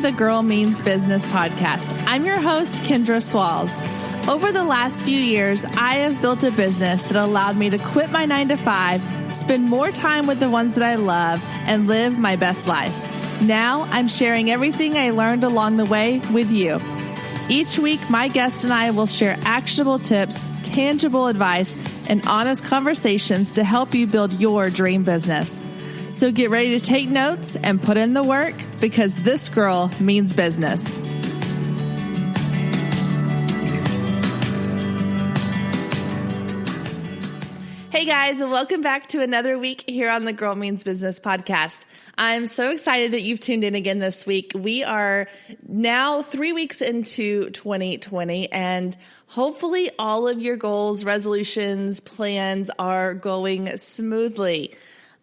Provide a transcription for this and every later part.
the Girl Means Business podcast. I'm your host, Kendra Swalls. Over the last few years, I have built a business that allowed me to quit my 9-to-5, spend more time with the ones that I love, and live my best life. Now, I'm sharing everything I learned along the way with you. Each week, my guest and I will share actionable tips, tangible advice, and honest conversations to help you build your dream business. So get ready to take notes and put in the work, because this girl means business. Hey guys, and welcome back to another week here on the Girl Means Business podcast. I'm so excited that you've tuned in again this week. We are now 3 weeks into 2020, and hopefully all of your goals, resolutions, plans are going smoothly.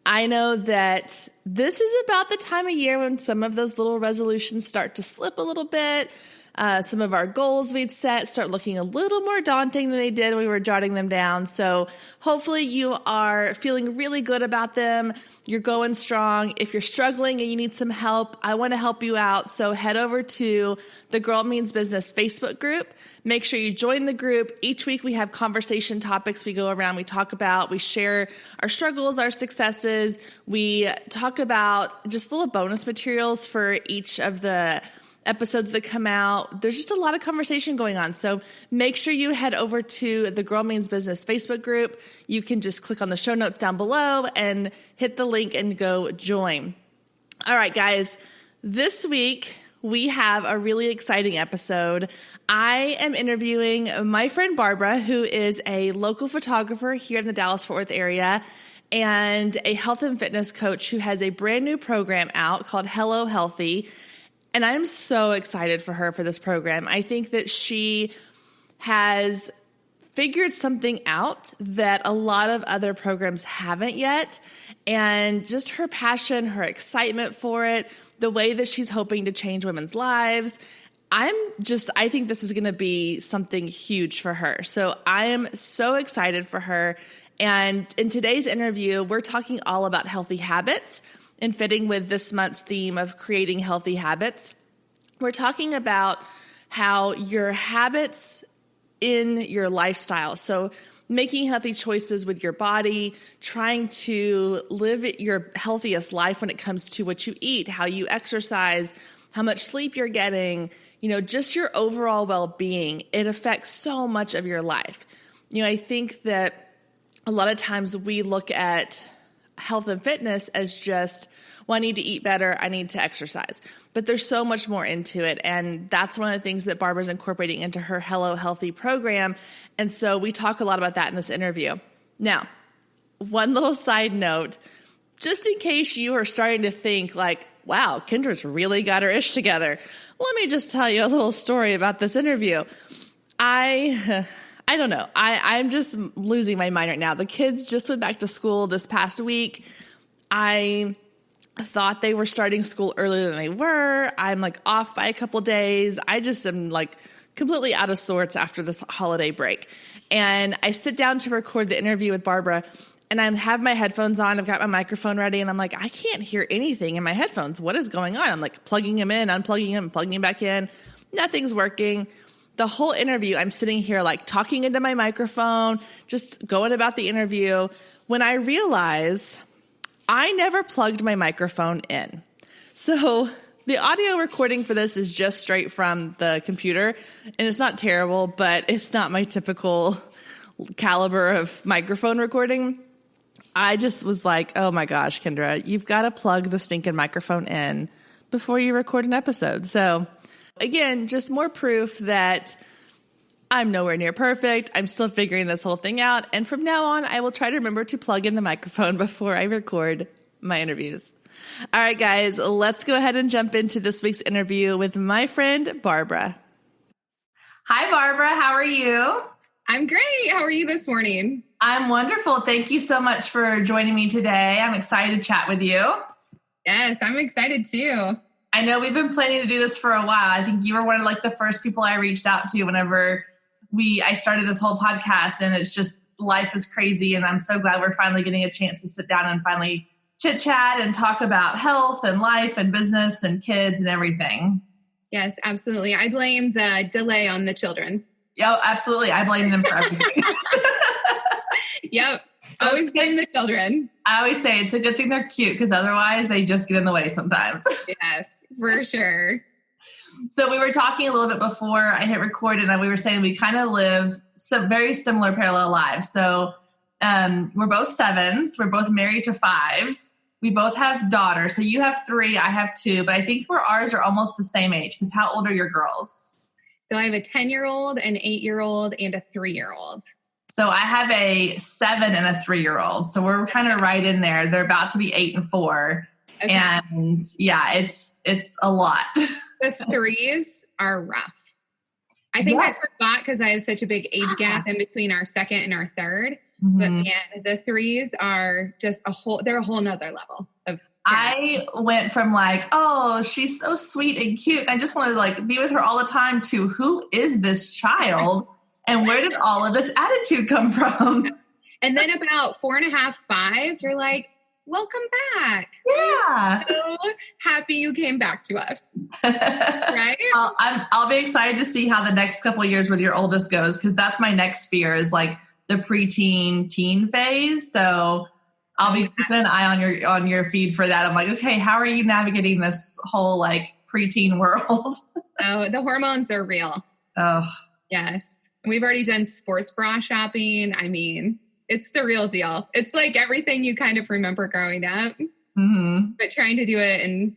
I know that this is about the time of year when some of those little resolutions start to slip a little bit. Some of our goals we'd set start looking a little more daunting than they did when we were jotting them down. So hopefully you are feeling really good about them. You're going strong. If you're struggling and you need some help, I want to help you out. So head over to the Girl Means Business Facebook group. Make sure you join the group. Each week we have conversation topics we go around, we talk about, we share our struggles, our successes. We talk about just little bonus materials for each of the episodes that come out. There's just a lot of conversation going on. So make sure you head over to the Girl Means Business Facebook group. You can just click on the show notes down below and hit the link and go join. All right, guys, this week we have a really exciting episode. I am interviewing my friend Barbara, who is a local photographer here in the Dallas-Fort Worth area and a health and fitness coach who has a brand new program out called Hello Healthy. And I'm so excited for her for this program. I think that she has figured something out that a lot of other programs haven't yet. And just her passion, her excitement for it, the way that she's hoping to change women's lives. I think this is going to be something huge for her. So I am so excited for her. And in today's interview, we're talking all about healthy habits. And fitting with this month's theme of creating healthy habits, we're talking about how your habits in your lifestyle, so making healthy choices with your body, trying to live your healthiest life when it comes to what you eat, how you exercise, how much sleep you're getting, just your overall well-being. It affects so much of your life. I think that a lot of times we look at health and fitness as just, well, I need to eat better, I need to exercise. But there's so much more into it. And that's one of the things that Barbara's incorporating into her Hello Healthy program. And so we talk a lot about that in this interview. Now, one little side note, just in case you are starting to think like, wow, Kendra's really got her ish together. Let me just tell you a little story about this interview. I don't know. I'm just losing my mind right now. The kids just went back to school this past week. I thought they were starting school earlier than they were. I'm off by a couple days. I just am completely out of sorts after this holiday break. And I sit down to record the interview with Barbara, and I have my headphones on. I've got my microphone ready, and I'm like, I can't hear anything in my headphones. What is going on? I'm plugging them in, unplugging them, plugging them back in. Nothing's working. The whole interview, I'm sitting here talking into my microphone, just going about the interview, when I realize I never plugged my microphone in. So the audio recording for this is just straight from the computer, and it's not terrible, but it's not my typical caliber of microphone recording. I just was like, oh my gosh, Kendra, you've got to plug the stinking microphone in before you record an episode. So again, just more proof that I'm nowhere near perfect. I'm still figuring this whole thing out. And from now on, I will try to remember to plug in the microphone before I record my interviews. All right, guys, let's go ahead and jump into this week's interview with my friend, Barbara. Hi, Barbara. How are you? I'm great. How are you this morning? I'm wonderful. Thank you so much for joining me today. I'm excited to chat with you. Yes, I'm excited too. I know we've been planning to do this for a while. I think you were one of the first people I reached out to whenever I started this whole podcast, and it's just, life is crazy. And I'm so glad we're finally getting a chance to sit down and finally chit chat and talk about health and life and business and kids and everything. Yes, absolutely. I blame the delay on the children. Oh, absolutely. I blame them for everything. Yep. Always blame the children. I always say it's a good thing they're cute because otherwise they just get in the way sometimes. Yes, for sure. So we were talking a little bit before I hit record, and we were saying we kind of live some very similar parallel lives. So we're both 7s. We're both married to 5s. We both have daughters. So you have 3, I have 2, but I think ours are almost the same age because how old are your girls? So I have a 10-year-old, an 8-year-old, and a 3-year-old. So I have a 7 and a 3-year-old. So we're kind of right in there. They're about to be 8 and 4. Okay. And yeah, it's a lot. The 3s are rough. I think I forgot because I have such a big age gap in between our 2nd and our 3rd. Mm-hmm. But man, the 3s are just they're a whole nother level of. I went from like, oh, she's so sweet and cute. I just wanted to like be with her all the time to who is this child and where did all of this attitude come from? And then about 4.5, 5, you're like, welcome back. Yeah. I'm so happy you came back to us. Right? I'll be excited to see how the next couple of years with your oldest goes because that's my next fear is like the preteen teen phase. So I'll be keeping an eye on your feed for that. I'm like, okay, how are you navigating this whole like preteen world? Oh, the hormones are real. Oh, yes. We've already done sports bra shopping. I mean, it's the real deal. It's like everything you kind of remember growing up, but trying to do it and,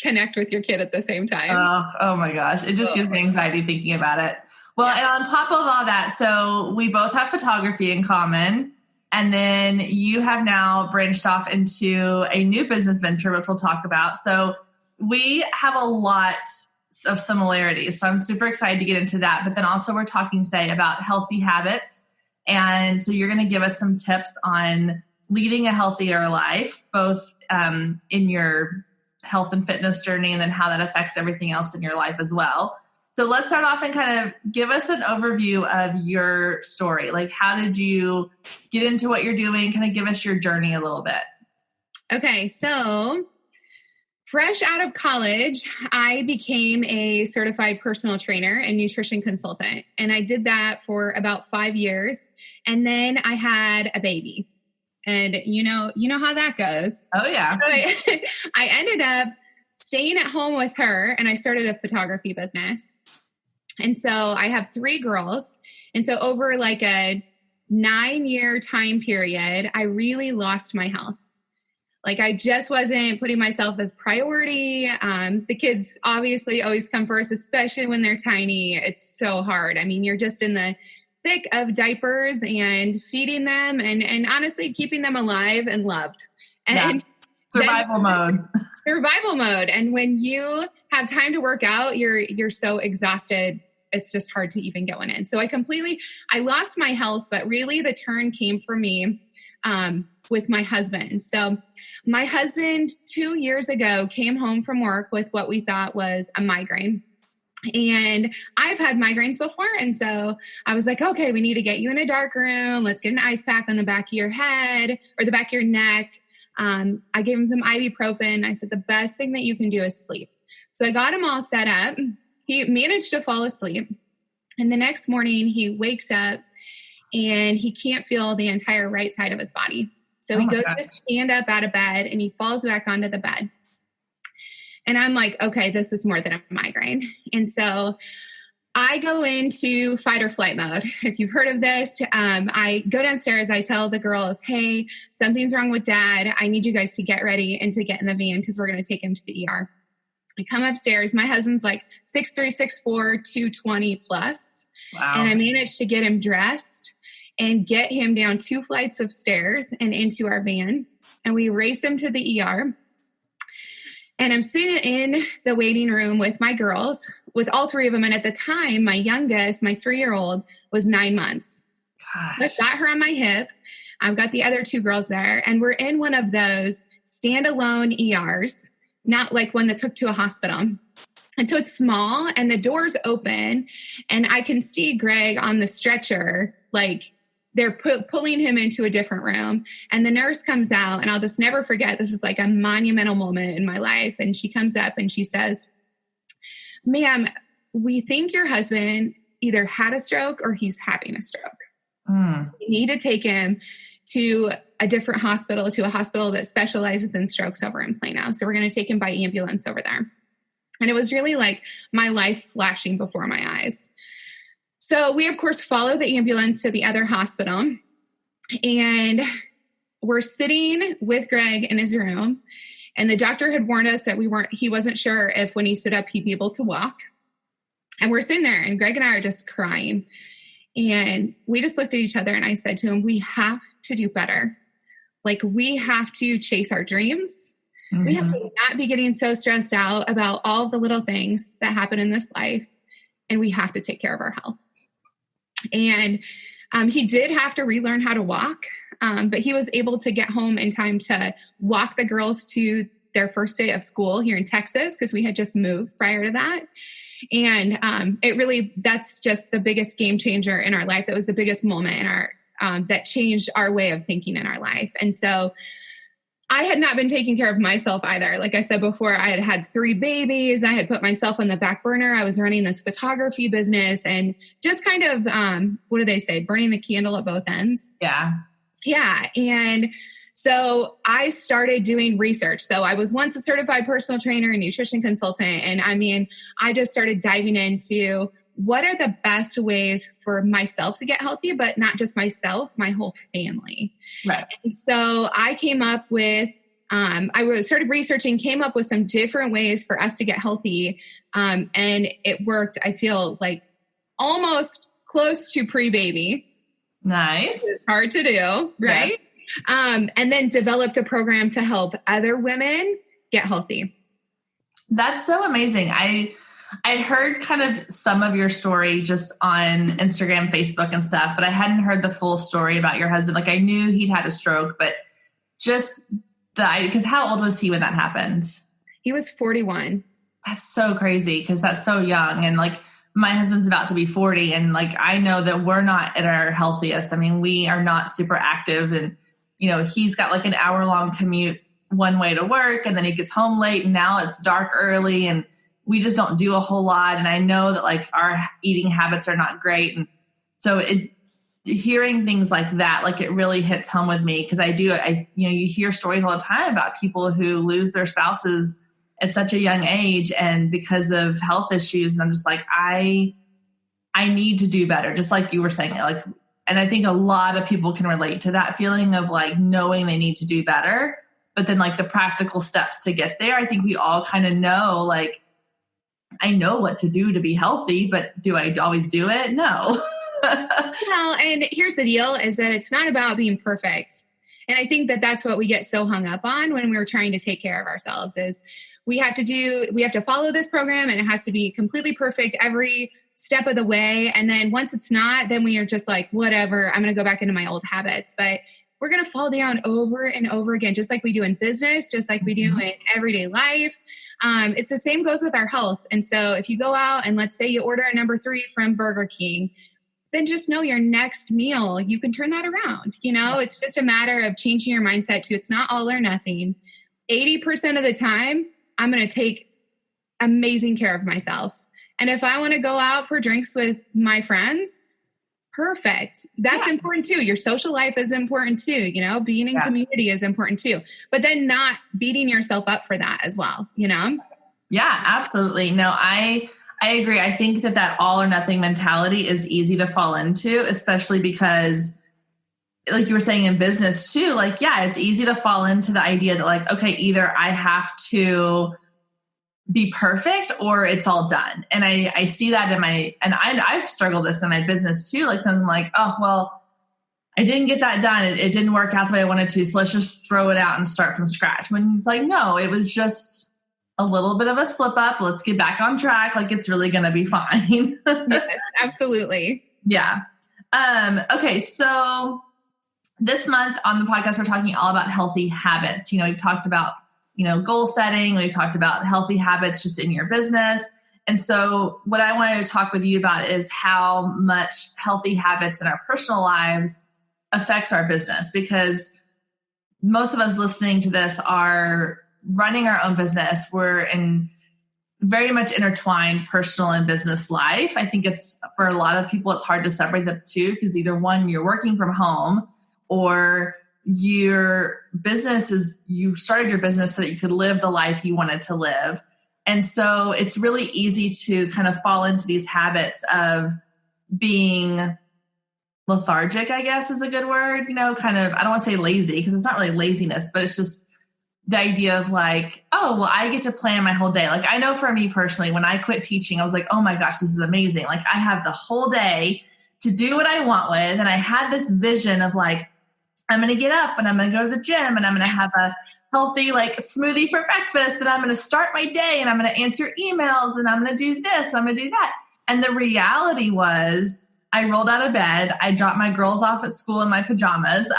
connect with your kid at the same time. Oh my gosh. It just gives me anxiety thinking about it. Well, and on top of all that, so we both have photography in common. And then you have now branched off into a new business venture, which we'll talk about. So we have a lot of similarities. So I'm super excited to get into that. But then also we're talking today about healthy habits. And so you're going to give us some tips on leading a healthier life, both in your health and fitness journey, and then how that affects everything else in your life as well. So let's start off and kind of give us an overview of your story. Like, how did you get into what you're doing? Kind of give us your journey a little bit. Okay. So fresh out of college, I became a certified personal trainer and nutrition consultant. And I did that for about 5 years. And then I had a baby. And you know how that goes. Oh, yeah. So I ended up staying at home with her and I started a photography business. And so I have 3 girls. And so over like a 9-year time period, I really lost my health. Like I just wasn't putting myself as priority. The kids obviously always come first, especially when they're tiny. It's so hard. I mean, you're just in the thick of diapers and feeding them and honestly keeping them alive and loved. And survival mode. Survival mode. And when you have time to work out, you're so exhausted. It's just hard to even get one in. So I lost my health, but really the turn came for me with my husband. So my husband 2 years ago came home from work with what we thought was a migraine. And I've had migraines before. And so I was like, okay, we need to get you in a dark room. Let's get an ice pack on the back of your head or the back of your neck. I gave him some ibuprofen. I said, the best thing that you can do is sleep. So I got him all set up. He managed to fall asleep. And the next morning he wakes up and he can't feel the entire right side of his body. So he goes to stand up out of bed and he falls back onto the bed. And I'm like, okay, this is more than a migraine. And so I go into fight or flight mode. If you've heard of this, I go downstairs. I tell the girls, hey, something's wrong with dad. I need you guys to get ready and to get in the van because we're going to take him to the ER. I come upstairs. My husband's like 6'3", 6'4", 220 plus. Wow. And I managed to get him dressed and get him down 2 flights of stairs and into our van. And we race him to the ER. And I'm sitting in the waiting room with my girls, with all 3 of them. And at the time, my youngest, my 3-year-old, was 9 months. Gosh. I've got her on my hip. I've got the other 2 girls there. And we're in one of those standalone ERs, not like one that took to a hospital. And so it's small and the doors open and I can see Greg on the stretcher, like they're pulling him into a different room. And the nurse comes out and I'll just never forget. This is like a monumental moment in my life. And she comes up and she says, ma'am, we think your husband either had a stroke or he's having a stroke. We need to take him to a different hospital, to a hospital that specializes in strokes over in Plano. So we're going to take him by ambulance over there. And it was really like my life flashing before my eyes. So we, of course, follow the ambulance to the other hospital. And we're sitting with Greg in his room. And the doctor had warned us that he wasn't sure if when he stood up, he'd be able to walk. And we're sitting there and Greg and I are just crying. And we just looked at each other and I said to him, we have to do better. Like, we have to chase our dreams. We have to not be getting so stressed out about all the little things that happen in this life. And we have to take care of our health. And he did have to relearn how to walk, but he was able to get home in time to walk the girls to their first day of school here in Texas, because we had just moved prior to that. And that's just the biggest game changer in our life. That was the biggest moment in our that changed our way of thinking in our life. And so I had not been taking care of myself either. Like I said before, I had had 3 babies. I had put myself on the back burner. I was running this photography business and just kind of, what do they say? Burning the candle at both ends. Yeah. Yeah. And so I started doing research. So I was once a certified personal trainer and nutrition consultant. And I just started diving into what are the best ways for myself to get healthy, but not just myself, my whole family. Right. And so I came up with, started researching, came up with some different ways for us to get healthy. And it worked, I feel like, almost close to pre-baby. Nice. It's hard to do, right? Yeah. And then developed a program to help other women get healthy. That's so amazing. I'd heard kind of some of your story just on Instagram, Facebook and stuff, but I hadn't heard the full story about your husband. Like, I knew he'd had a stroke, but just because how old was he when that happened? He was 41. That's so crazy, because that's so young. And like, my husband's about to be 40. And like, I know that we're not at our healthiest. I mean, we are not super active, and, he's got like an hour-long commute one way to work, and then he gets home late, and now it's dark early, and we just don't do a whole lot. And I know that like our eating habits are not great. And so hearing things like that, like, it really hits home with me, because you hear stories all the time about people who lose their spouses at such a young age and because of health issues. And I'm just like, I need to do better. Just like you were saying, like, and I think a lot of people can relate to that feeling of like knowing they need to do better, but then like the practical steps to get there. I think we all kind of know, like, I know what to do to be healthy, but do I always do it? No. Well, and here's the deal is that it's not about being perfect. And I think that that's what we get so hung up on when we're trying to take care of ourselves is we have to follow this program and it has to be completely perfect every step of the way. And then once it's not, then we are just like, whatever, I'm going to go back into my old habits. But we're going to fall down over and over again, just like we do in business, just like we do in everyday life. It's the same goes with our health. And so if you go out and let's say you order a number 3 from Burger King, then just know your next meal, you can turn that around. It's just a matter of changing your mindset to it's not all or nothing. 80% of the time, I'm going to take amazing care of myself. And if I want to go out for drinks with my friends, perfect. That's important too. Your social life is important too. Being in community is important too, but then not beating yourself up for that as well, Yeah, absolutely. No, I agree. I think that all or nothing mentality is easy to fall into, especially because like you were saying in business too, like, it's easy to fall into the idea that like, okay, either I have to be perfect or it's all done. And I see that I've struggled this in my business too. Like something like, oh, well, I didn't get that done. It didn't work out the way I wanted to. So let's just throw it out and start from scratch. When it's like, no, it was just a little bit of a slip up. Let's get back on track. Like it's really going to be fine. Yes, absolutely. Yeah. Okay. So this month on the podcast, we're talking all about healthy habits. We've talked about goal setting. We've talked about healthy habits just in your business. And so what I wanted to talk with you about is how much healthy habits in our personal lives affects our business, because most of us listening to this are running our own business. We're in very much intertwined, personal and business life. I think it's, for a lot of people, it's hard to separate the two because either one, you're working from home, or your business is, you started your business so that you could live the life you wanted to live. And so it's really easy to kind of fall into these habits of being lethargic, I guess is a good word, kind of, I don't want to say lazy because it's not really laziness, but it's just the idea of like, oh, well, I get to plan my whole day. Like, I know for me personally, when I quit teaching, I was like, oh my gosh, this is amazing. Like, I have the whole day to do what I want with. And I had this vision of like, I'm going to get up and I'm going to go to the gym and I'm going to have a healthy like smoothie for breakfast, and I'm going to start my day and I'm going to answer emails and I'm going to do this, I'm going to do that. And the reality was, I rolled out of bed. I dropped my girls off at school in my pajamas.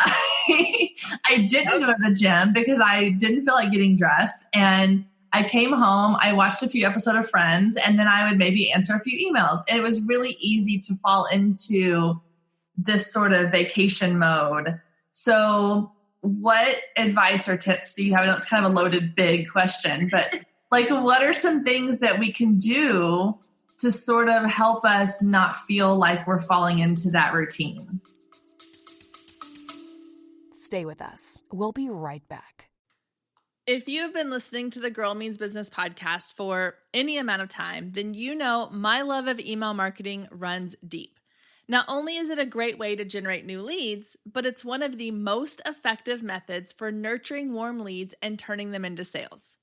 I didn't go to the gym because I didn't feel like getting dressed. And I came home, I watched a few episodes of Friends, and then I would maybe answer a few emails. And it was really easy to fall into this sort of vacation mode. So what advice or tips do you have? I know it's kind of a loaded, big question, but like, what are some things that we can do to sort of help us not feel like we're falling into that routine? Stay with us. We'll be right back. If you have been listening to the Girl Means Business podcast for any amount of time, then you know my love of email marketing runs deep. Not only is it a great way to generate new leads, but it's one of the most effective methods for nurturing warm leads and turning them into sales.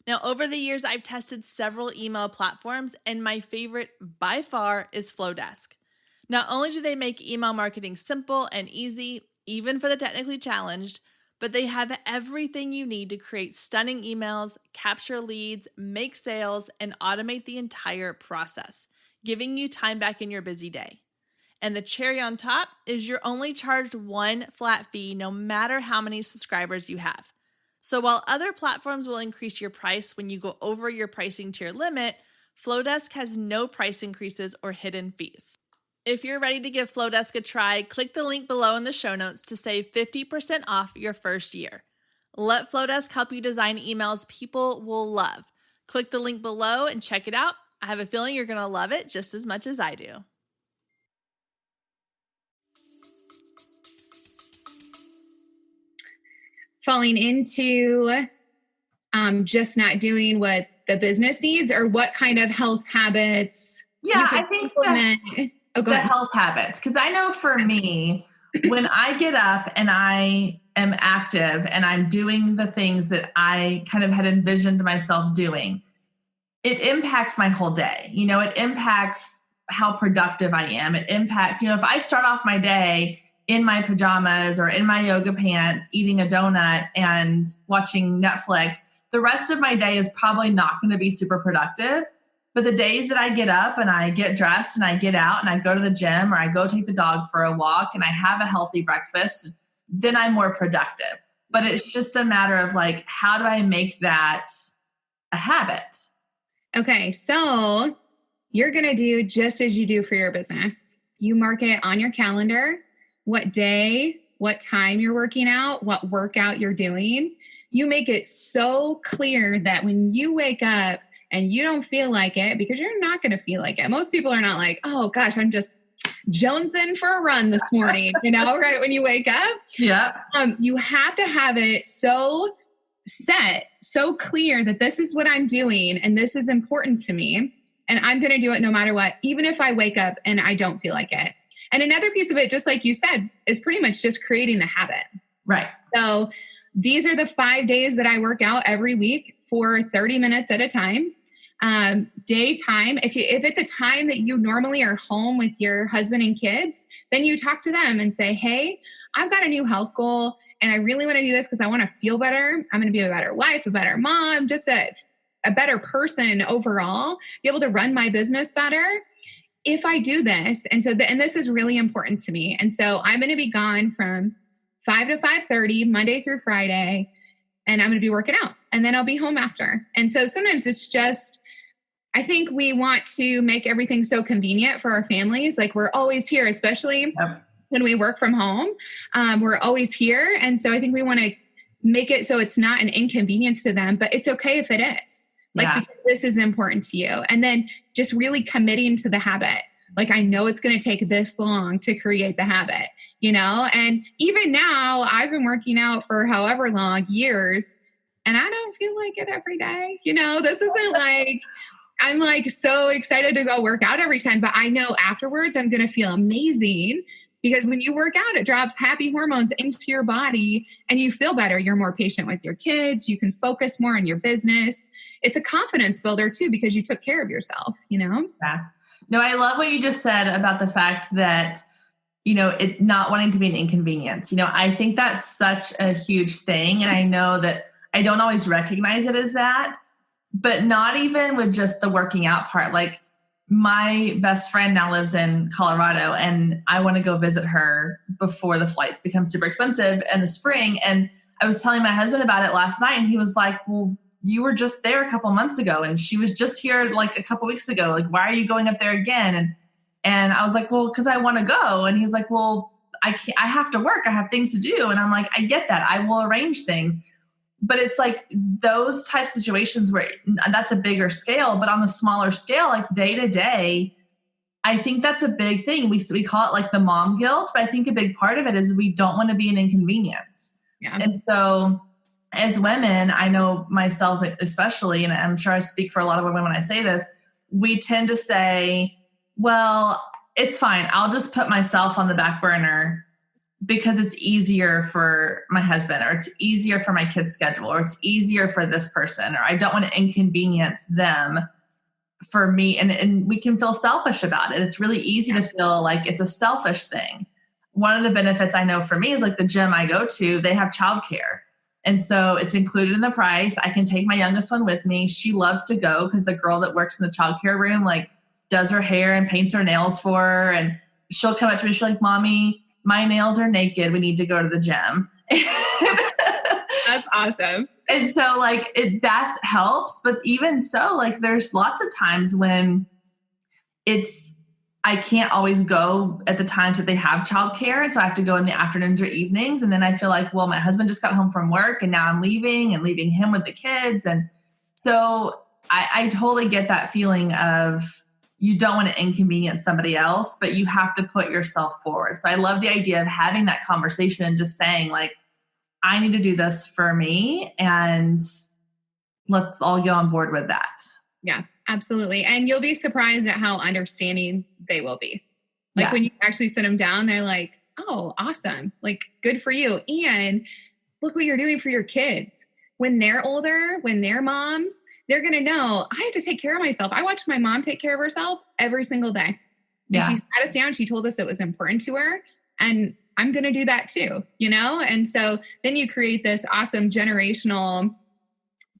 Now, over the years, I've tested several email platforms, and my favorite by far is Flowdesk. Not only do they make email marketing simple and easy, even for the technically challenged, but they have everything you need to create stunning emails, capture leads, make sales, and automate the entire process, giving you time back in your busy day. And the cherry on top is you're only charged one flat fee no matter how many subscribers you have. So while other platforms will increase your price when you go over your pricing tier limit, Flowdesk has no price increases or hidden fees. If you're ready to give Flowdesk a try, click the link below in the show notes to save 50% off your first year. Let Flowdesk help you design emails people will love. Click the link below and check it out. I have a feeling you're going to love it just as much as I do. Falling into just not doing what the business needs, or what kind of health habits? Yeah, I think the health habits. Because I know for me, when I get up and I am active and I'm doing the things that I kind of had envisioned myself doing, it impacts my whole day. It impacts how productive I am. It impacts, if I start off my day in my pajamas or in my yoga pants, eating a donut and watching Netflix, the rest of my day is probably not going to be super productive. But the days that I get up and I get dressed and I get out and I go to the gym or I go take the dog for a walk and I have a healthy breakfast, then I'm more productive. But it's just a matter of like, how do I make that a habit? Okay, so you're going to do just as you do for your business. You mark it on your calendar, what day, what time you're working out, what workout you're doing. You make it so clear that when you wake up and you don't feel like it, because you're not going to feel like it. Most people are not like, oh gosh, I'm just jonesing for a run this morning, right when you wake up. Yeah. You have to have it so set, so clear that this is what I'm doing and this is important to me. And I'm going to do it no matter what, even if I wake up and I don't feel like it. And another piece of it, just like you said, is pretty much just creating the habit. Right. So these are the 5 days that I work out every week for 30 minutes at a time. Daytime, if it's a time that you normally are home with your husband and kids, then you talk to them and say, hey, I've got a new health goal and I really want to do this because I want to feel better. I'm going to be a better wife, a better mom, just a better person overall, be able to run my business better if I do this. And so, and this is really important to me. And so I'm going to be gone from 5 to 5:30, Monday through Friday, and I'm going to be working out and then I'll be home after. And so sometimes it's just, I think we want to make everything so convenient for our families. Like we're always here, especially when we work from home, we're always here. And so I think we want to make it so it's not an inconvenience to them, but it's okay if it is. Yeah. because this is important to you. And then just really committing to the habit. Like, I know it's going to take this long to create the habit, and even now I've been working out for however long, years, and I don't feel like it every day. This isn't like, I'm like so excited to go work out every time, but I know afterwards I'm going to feel amazing, because when you work out, it drops happy hormones into your body and you feel better. You're more patient with your kids. You can focus more on your business. It's a confidence builder too, because you took care of yourself, Yeah. No, I love what you just said about the fact that, it not wanting to be an inconvenience. I think that's such a huge thing. And I know that I don't always recognize it as that, but not even with just the working out part. Like, my best friend now lives in Colorado, and I want to go visit her before the flights become super expensive in the spring. And I was telling my husband about it last night, and he was like, well, you were just there a couple months ago, and she was just here like a couple weeks ago. Like, why are you going up there again? And I was like, well, because I want to go. And he's like, well, I have to work. I have things to do. And I'm like, I get that. I will arrange things. But it's like those type situations where that's a bigger scale, but on a smaller scale, like day to day, I think that's a big thing. We call it like the mom guilt, but I think a big part of it is we don't want to be an inconvenience. Yeah. And so as women, I know myself especially, and I'm sure I speak for a lot of women when I say this, we tend to say, well, it's fine. I'll just put myself on the back burner because it's easier for my husband, or it's easier for my kid's schedule, or it's easier for this person, or I don't want to inconvenience them for me. And we can feel selfish about it. It's really easy to feel like it's a selfish thing. One of the benefits I know for me is like the gym I go to, they have childcare. And so it's included in the price. I can take my youngest one with me. She loves to go because the girl that works in the childcare room, like, does her hair and paints her nails for her. And she'll come up to me. She's like, Mommy, my nails are naked. We need to go to the gym. That's awesome. And so like that helps. But even so, like, there's lots of times when I can't always go at the times that they have childcare. And so I have to go in the afternoons or evenings. And then I feel like, well, my husband just got home from work and now I'm leaving him with the kids. And so I totally get that feeling of, you don't want to inconvenience somebody else, but you have to put yourself forward. So I love the idea of having that conversation and just saying, like, I need to do this for me, and let's all get on board with that. Yeah, absolutely. And you'll be surprised at how understanding they will be. Like, when you actually sit them down, they're like, oh, awesome. Like, good for you. And look what you're doing for your kids. When they're older, when they're moms, they're going to know, I have to take care of myself. I watched my mom take care of herself every single day. And she sat us down. She told us it was important to her. And I'm going to do that too, And so then you create this awesome generational,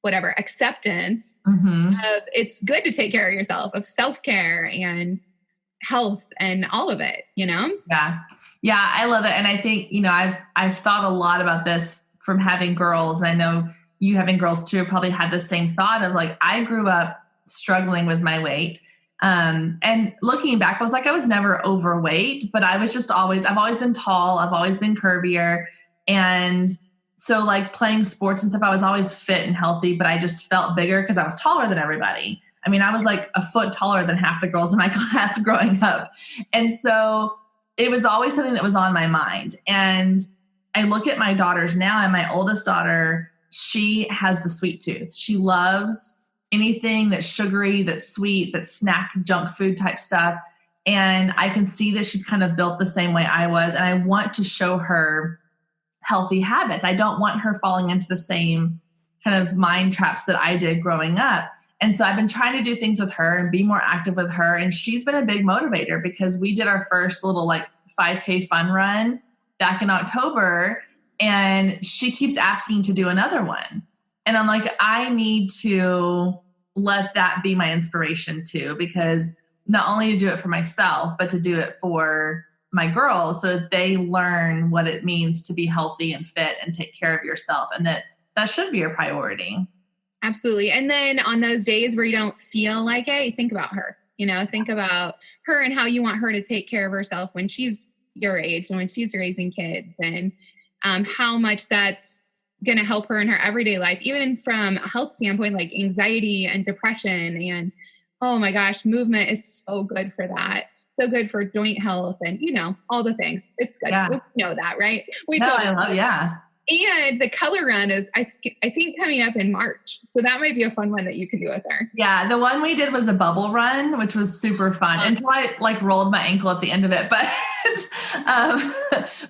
acceptance of it's good to take care of yourself, of self-care and health and all of it, Yeah. Yeah. I love it. And I think, I've thought a lot about this from having girls. And I know you having girls too probably had the same thought of like, I grew up struggling with my weight. And looking back, I was like, I was never overweight, but I was just I've always been tall. I've always been curvier. And so like playing sports and stuff, I was always fit and healthy, but I just felt bigger because I was taller than everybody. I mean, I was like a foot taller than half the girls in my class growing up. And so it was always something that was on my mind. And I look at my daughters now, and my oldest daughter, she has the sweet tooth. She loves anything that's sugary, that's sweet, that's snack, junk food type stuff. And I can see that she's kind of built the same way I was. And I want to show her healthy habits. I don't want her falling into the same kind of mind traps that I did growing up. And so I've been trying to do things with her and be more active with her. And she's been a big motivator because we did our first little like 5K fun run back in October. And she keeps asking to do another one. And I'm like, I need to let that be my inspiration too, because not only to do it for myself, but to do it for my girls so that they learn what it means to be healthy and fit and take care of yourself. And that should be a priority. Absolutely. And then on those days where you don't feel like it, think about her, think about her and how you want her to take care of herself when she's your age and when she's raising kids, and how much that's going to help her in her everyday life, even from a health standpoint, like anxiety and depression. And oh my gosh, movement is so good for that. So good for joint health and, all the things. It's good. Yeah. We know that, right? Yeah. And the color run is, I think, coming up in March. So that might be a fun one that you can do with her. Yeah. The one we did was a bubble run, which was super fun until I rolled my ankle at the end of it. But,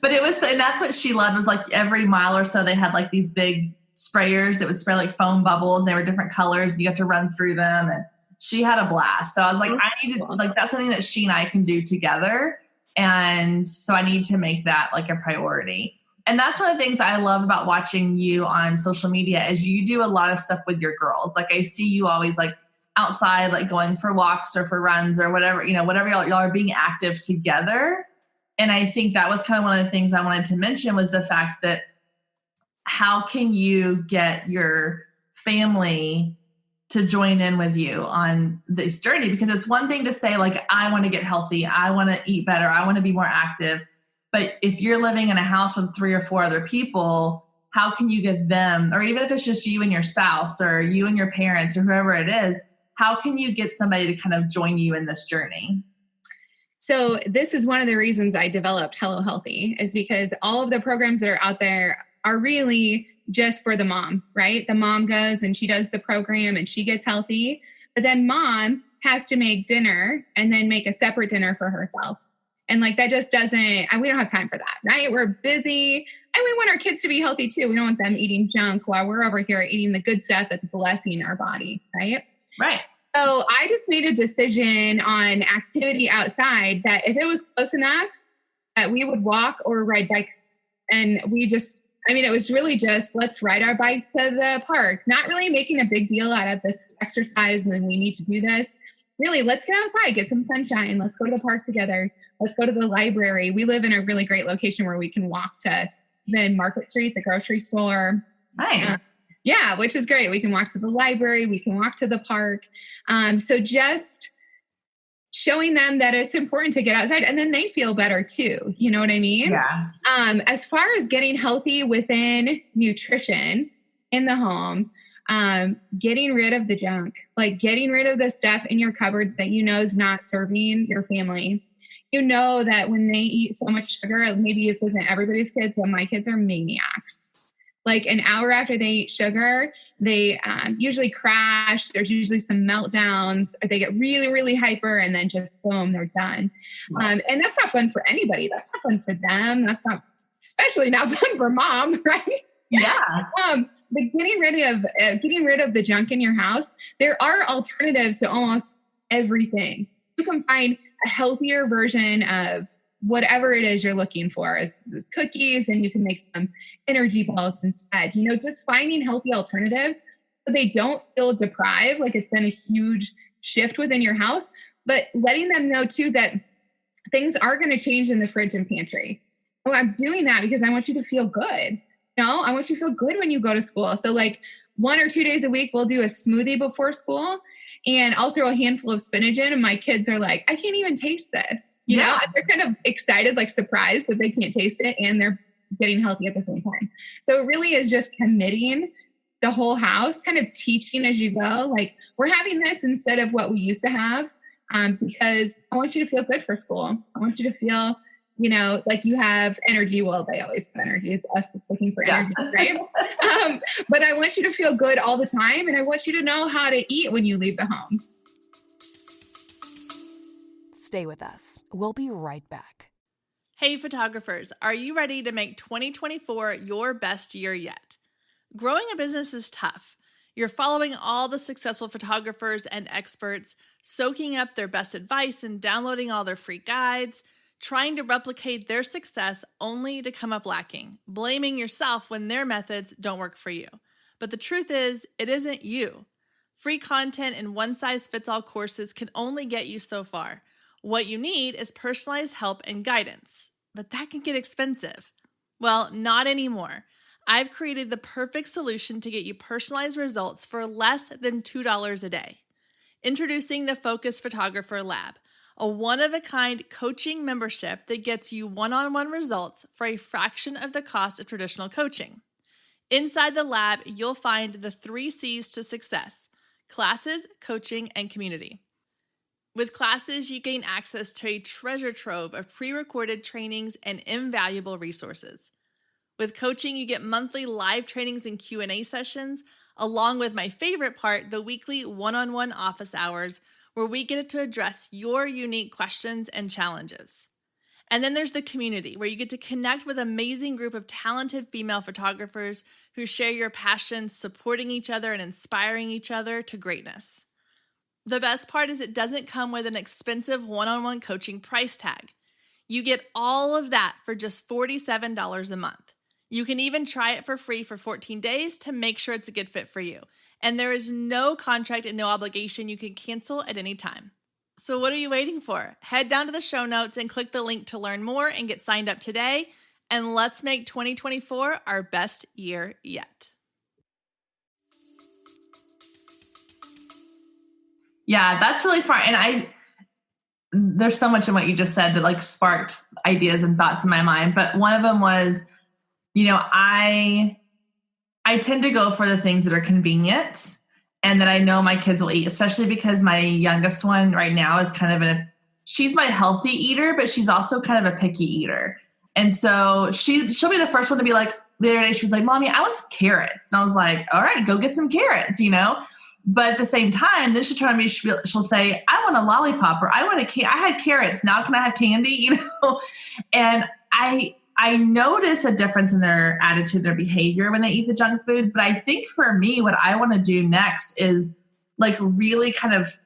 but it was, and that's what she loved, was every mile or so, they had these big sprayers that would spray foam bubbles, and they were different colors, and you got to run through them. And she had a blast. So I was like, I need to, that's something that she and I can do together. And so I need to make that a priority. And that's one of the things I love about watching you on social media is you do a lot of stuff with your girls. I see you always outside, going for walks or for runs or whatever, whatever y'all are being active together. And I think that was kind of one of the things I wanted to mention was the fact that how can you get your family to join in with you on this journey? Because it's one thing to say I want to get healthy. I want to eat better. I want to be more active. But if you're living in a house with 3 or 4 other people, how can you get them, or even if it's just you and your spouse or you and your parents or whoever it is, how can you get somebody to kind of join you in this journey? So this is one of the reasons I developed Hello Healthy, is because all of the programs that are out there are really just for the mom, right? The mom goes and she does the program and she gets healthy, but then mom has to make dinner and then make a separate dinner for herself. And that just doesn't, we don't have time for that, right? We're busy and we want our kids to be healthy too. We don't want them eating junk while we're over here eating the good stuff that's blessing our body, right? Right. So I just made a decision on activity outside that if it was close enough, that we would walk or ride bikes. And it was really just, let's ride our bike to the park, not really making a big deal out of this exercise and we need to do this. Really, let's get outside, get some sunshine. Let's go to the park together. Let's go to the library. We live in a really great location where we can walk to the Market Street, the grocery store. Nice. Yeah, which is great. We can walk to the library. We can walk to the park. So just showing them that it's important to get outside, and then they feel better too. You know what I mean? Yeah. As far as getting healthy within nutrition in the home, getting rid of the junk, getting rid of the stuff in your cupboards that is not serving your family. That when they eat so much sugar, maybe this isn't everybody's kids, but my kids are maniacs. An hour after they eat sugar, they usually crash. There's usually some meltdowns, or they get really, really hyper, and then just boom, they're done. And that's not fun for anybody. That's not fun for them. That's especially not fun for mom, right? Yeah. But getting rid of the junk in your house, there are alternatives to almost everything. You can find a healthier version of whatever it is you're looking for. It's cookies, and you can make some energy balls instead. Just finding healthy alternatives so they don't feel deprived, it's been a huge shift within your house, but letting them know too that things are going to change in the fridge and pantry. Oh, I'm doing that because I want you to feel good. I want you to feel good when you go to school. So 1 or 2 days a week, we'll do a smoothie before school, and I'll throw a handful of spinach in, and my kids are like, I can't even taste this. They're kind of excited, surprised that they can't taste it, and they're getting healthy at the same time. So it really is just committing the whole house, kind of teaching as you go. We're having this instead of what we used to have, because I want you to feel good for school. I want you to feel you have energy. Well, they always have energy. It's us that's looking for energy, right? But I want you to feel good all the time. And I want you to know how to eat when you leave the home. Stay with us. We'll be right back. Hey, photographers, are you ready to make 2024 your best year yet? Growing a business is tough. You're following all the successful photographers and experts, soaking up their best advice and downloading all their free guides, trying to replicate their success only to come up lacking, blaming yourself when their methods don't work for you. But the truth is, it isn't you. Free content and one-size-fits-all courses can only get you so far. What you need is personalized help and guidance, but that can get expensive. Well, not anymore. I've created the perfect solution to get you personalized results for less than $2 a day. Introducing the Focus Photographer Lab, a one-of-a-kind coaching membership that gets you one-on-one results for a fraction of the cost of traditional coaching. Inside the lab, you'll find the 3 C's to success: classes, coaching, and community. With classes, you gain access to a treasure trove of pre-recorded trainings and invaluable resources. With coaching, you get monthly live trainings and Q&A sessions, along with my favorite part, the weekly one-on-one office hours, where we get to address your unique questions and challenges. And then there's the community, where you get to connect with an amazing group of talented female photographers who share your passion, supporting each other and inspiring each other to greatness. The best part is it doesn't come with an expensive one-on-one coaching price tag. You get all of that for just $47 a month. You can even try it for free for 14 days to make sure it's a good fit for you. And there is no contract and no obligation. You can cancel at any time. So what are you waiting for? Head down to the show notes and click the link to learn more and get signed up today. And let's make 2024 our best year yet. Yeah, that's really smart. And there's so much in what you just said that like sparked ideas and thoughts in my mind. But one of them was, I tend to go for the things that are convenient and that I know my kids will eat, especially because my youngest one right now is kind of she's my healthy eater, but she's also kind of a picky eater. And so she'll be the first one to be like, the other day she was like, Mommy, I want some carrots. And I was like, all right, go get some carrots, But at the same time, then she'll try to be, she'll say, I want a lollipop, or I had carrots. Now can I have candy? And I notice a difference in their attitude, their behavior when they eat the junk food. But I think for me, what I want to do next is like really kind of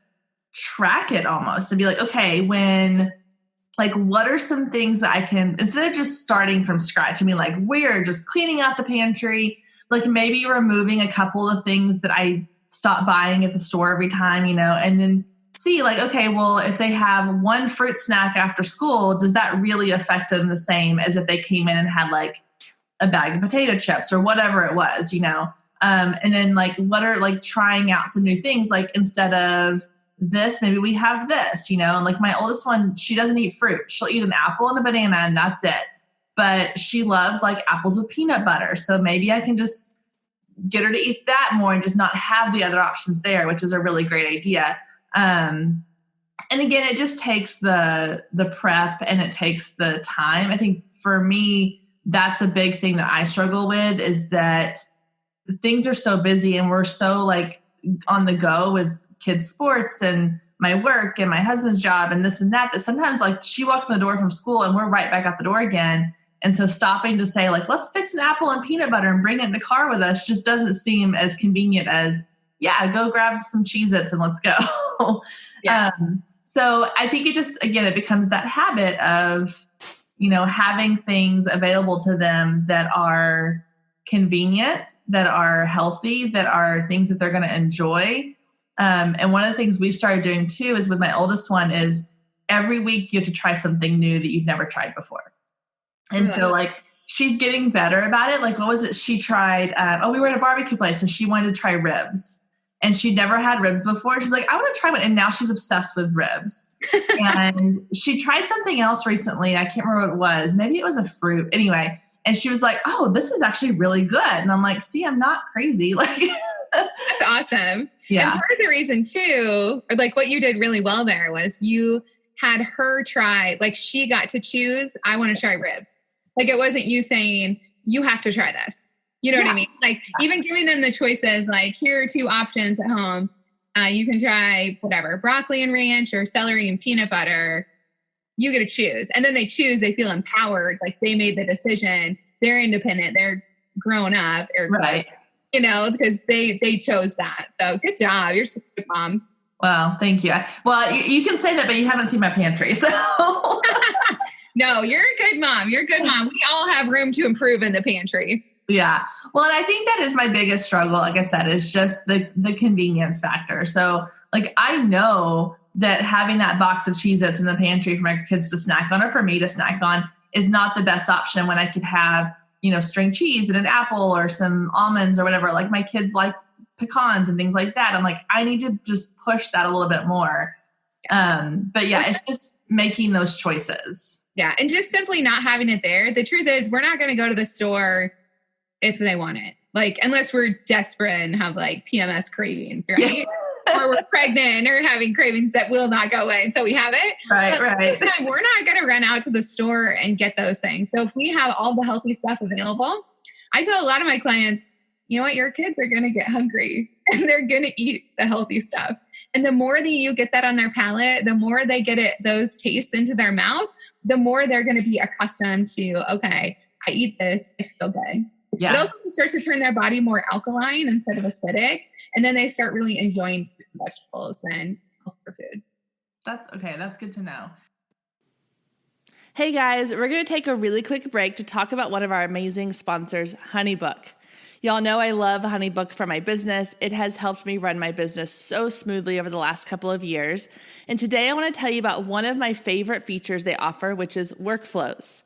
track it almost and be like, okay, what are some things that I can, instead of just starting from scratch, like we're just cleaning out the pantry, like maybe removing a couple of things that I stop buying at the store every time, and then see like, okay, well, if they have one fruit snack after school, does that really affect them the same as if they came in and had like a bag of potato chips or whatever it was, and then like, what are like trying out some new things, like instead of this, maybe we have this, and like my oldest one, she doesn't eat fruit. She'll eat an apple and a banana and that's it. But she loves like apples with peanut butter. So maybe I can just get her to eat that more and just not have the other options there, which is a really great idea. And again, it just takes the prep and it takes the time. I think for me, that's a big thing that I struggle with, is that things are so busy and we're so like on the go with kids' sports and my work and my husband's job and this and that sometimes like she walks in the door from school and we're right back out the door again. And so stopping to say like, let's fix an apple and peanut butter and bring it in the car with us just doesn't seem as convenient as, yeah, go grab some Cheez-Its and let's go. Yeah. So I think it becomes that habit of, having things available to them that are convenient, that are healthy, that are things that they're going to enjoy. And one of the things we've started doing too is with my oldest one is every week you have to try something new that you've never tried before. And so like she's getting better about it. Like, what was it? She tried, we were at a barbecue place and she wanted to try ribs and she'd never had ribs before. She's like, I want to try one. And now she's obsessed with ribs. And she tried something else recently. I can't remember what it was. Maybe it was a fruit. Anyway. And she was like, oh, this is actually really good. And I'm like, see, I'm not crazy. Like, that's awesome. Yeah. And part of the reason too, or like what you did really well there was you had her try, like she got to choose, I want to try ribs. Like it wasn't you saying, you have to try this. You know what I mean? Like even giving them the choices, like here are 2 options at home. You can try whatever, broccoli and ranch or celery and peanut butter. You get to choose. And then they choose, they feel empowered. Like they made the decision. They're independent. They're grown up. Right. Because they chose that. So good job. You're such a good mom. Well, thank you. Well, you can say that, but you haven't seen my pantry. So no, you're a good mom. You're a good mom. We all have room to improve in the pantry. Yeah. Well, and I think that is my biggest struggle. Like I said, is just the convenience factor. So like, I know that having that box of Cheez-Its in the pantry for my kids to snack on or for me to snack on is not the best option when I could have, string cheese and an apple or some almonds or whatever. Like my kids like pecans and things like that. I'm like, I need to just push that a little bit more. But yeah, it's just making those choices. Yeah. And just simply not having it there. The truth is we're not going to go to the store if they want it. Like, unless we're desperate and have like PMS cravings, right? Or we're pregnant or having cravings that will not go away. And so we have it. Right, but right. At the same time, we're not going to run out to the store and get those things. So if we have all the healthy stuff available, I tell a lot of my clients, you know what, your kids are going to get hungry and they're going to eat the healthy stuff. And the more that you get that on their palate, the more they get those tastes into their mouth, the more they're going to be accustomed to, okay, I eat this, I feel good. Yeah. It also starts to turn their body more alkaline instead of acidic. And then they start really enjoying fruit and vegetables and healthier food. That's okay. That's good to know. Hey guys, we're going to take a really quick break to talk about one of our amazing sponsors, HoneyBook. Y'all know I love HoneyBook for my business. It has helped me run my business so smoothly over the last couple of years. And today I want to tell you about one of my favorite features they offer, which is Workflows.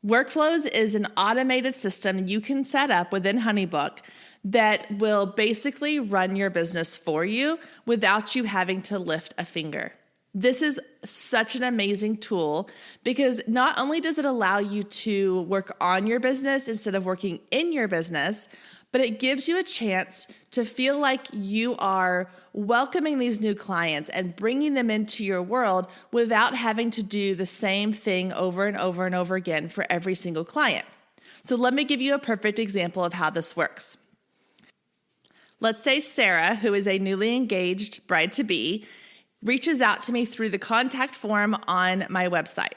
Workflows is an automated system you can set up within HoneyBook that will basically run your business for you without you having to lift a finger. This is such an amazing tool because not only does it allow you to work on your business instead of working in your business, but it gives you a chance to feel like you are welcoming these new clients and bringing them into your world without having to do the same thing over and over and over again for every single client. So let me give you a perfect example of how this works. Let's say Sarah, who is a newly engaged bride-to-be, reaches out to me through the contact form on my website.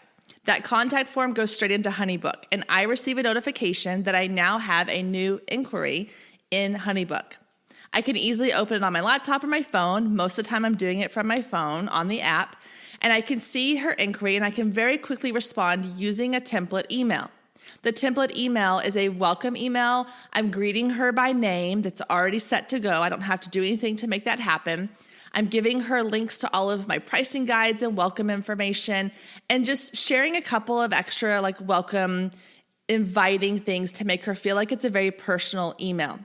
That contact form goes straight into HoneyBook, and I receive a notification that I now have a new inquiry in HoneyBook. I can easily open it on my laptop or my phone. Most of the time I'm doing it from my phone on the app, and I can see her inquiry, and I can very quickly respond using a template email. The template email is a welcome email. I'm greeting her by name that's already set to go. I don't have to do anything to make that happen. I'm giving her links to all of my pricing guides and welcome information and just sharing a couple of extra like welcome, inviting things to make her feel like it's a very personal email.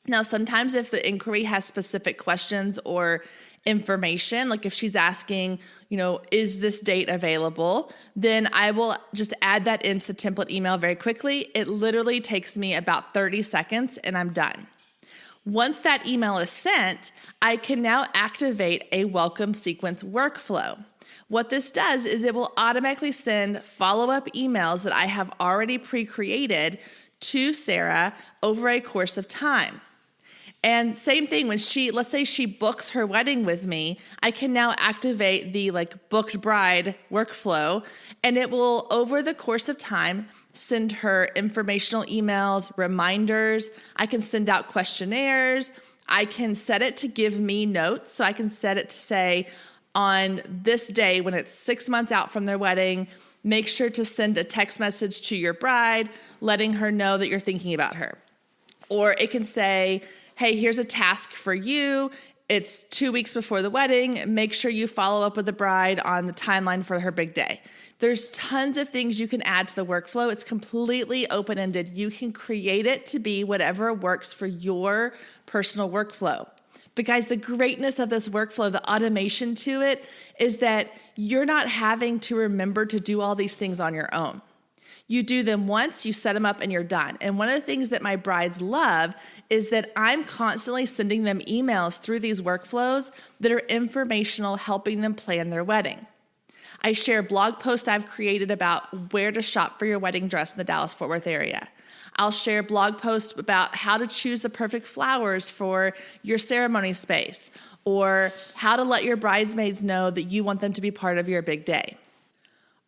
Now, sometimes if the inquiry has specific questions or information, like if she's asking, is this date available? Then I will just add that into the template email very quickly. It literally takes me about 30 seconds and I'm done. Once that email is sent, I can now activate a welcome sequence workflow. What this does is it will automatically send follow-up emails that I have already pre-created to Sarah over a course of time. And same thing when let's say she books her wedding with me, I can now activate the booked bride workflow, and it will, over the course of time, send her informational emails, reminders. I can send out questionnaires. I can set it to give me notes. So I can set it to say, on this day, when it's 6 months out from their wedding, make sure to send a text message to your bride, letting her know that you're thinking about her. Or it can say, hey, here's a task for you. It's 2 weeks before the wedding. Make sure you follow up with the bride on the timeline for her big day. There's tons of things you can add to the workflow. It's completely open-ended. You can create it to be whatever works for your personal workflow. But guys, the greatness of this workflow, the automation to it, is that you're not having to remember to do all these things on your own. You do them once, you set them up, and you're done. And one of the things that my brides love is that I'm constantly sending them emails through these workflows that are informational, helping them plan their wedding. I share blog posts I've created about where to shop for your wedding dress in the Dallas-Fort Worth area. I'll share blog posts about how to choose the perfect flowers for your ceremony space, or how to let your bridesmaids know that you want them to be part of your big day.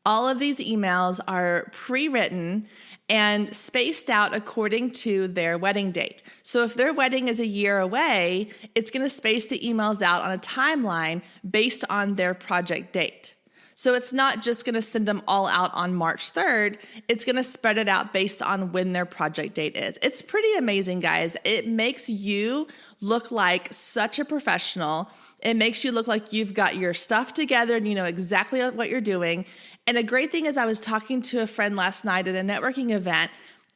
All of these emails are pre-written and spaced out according to their wedding date. So if their wedding is a year away, it's going to space the emails out on a timeline based on their project date. So it's not just going to send them all out on March 3rd. It's going to spread it out based on when their project date is. It's pretty amazing, guys. It makes you look like such a professional. It makes you look like you've got your stuff together and you know exactly what you're doing. And a great thing is I was talking to a friend last night at a networking event,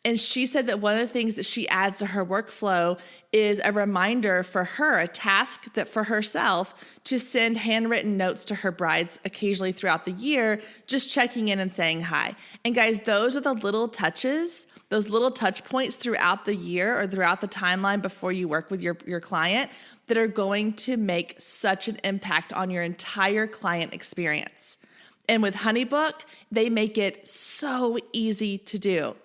And she said that one of the things that she adds to her workflow is a reminder for her, a task that for herself to send handwritten notes to her brides occasionally throughout the year, just checking in and saying hi. And guys, those are the little touches, those little touch points throughout the year or throughout the timeline before you work with your client that are going to make such an impact on your entire client experience. And with HoneyBook, they make it so easy to do.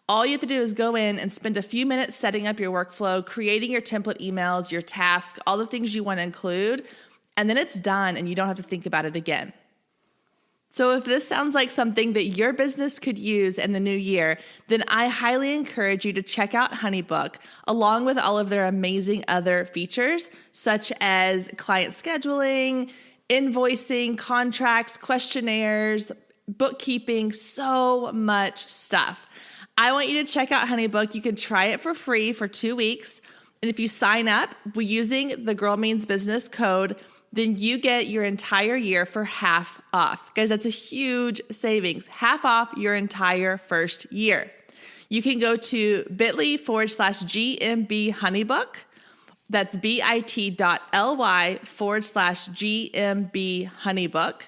All you have to do is go in and spend a few minutes setting up your workflow, creating your template emails, your tasks, all the things you want to include, and then it's done and you don't have to think about it again. So if this sounds like something that your business could use in the new year, then I highly encourage you to check out HoneyBook along with all of their amazing other features, such as client scheduling, invoicing, contracts, questionnaires, bookkeeping, so much stuff. I want you to check out HoneyBook. You can try it for free for 2 weeks. And if you sign up using the Girl Means Business code, then you get your entire year for half off. Guys, that's a huge savings. Half off your entire first year. You can go to bit.ly/GMB HoneyBook. That's bit.ly/GMB HoneyBook.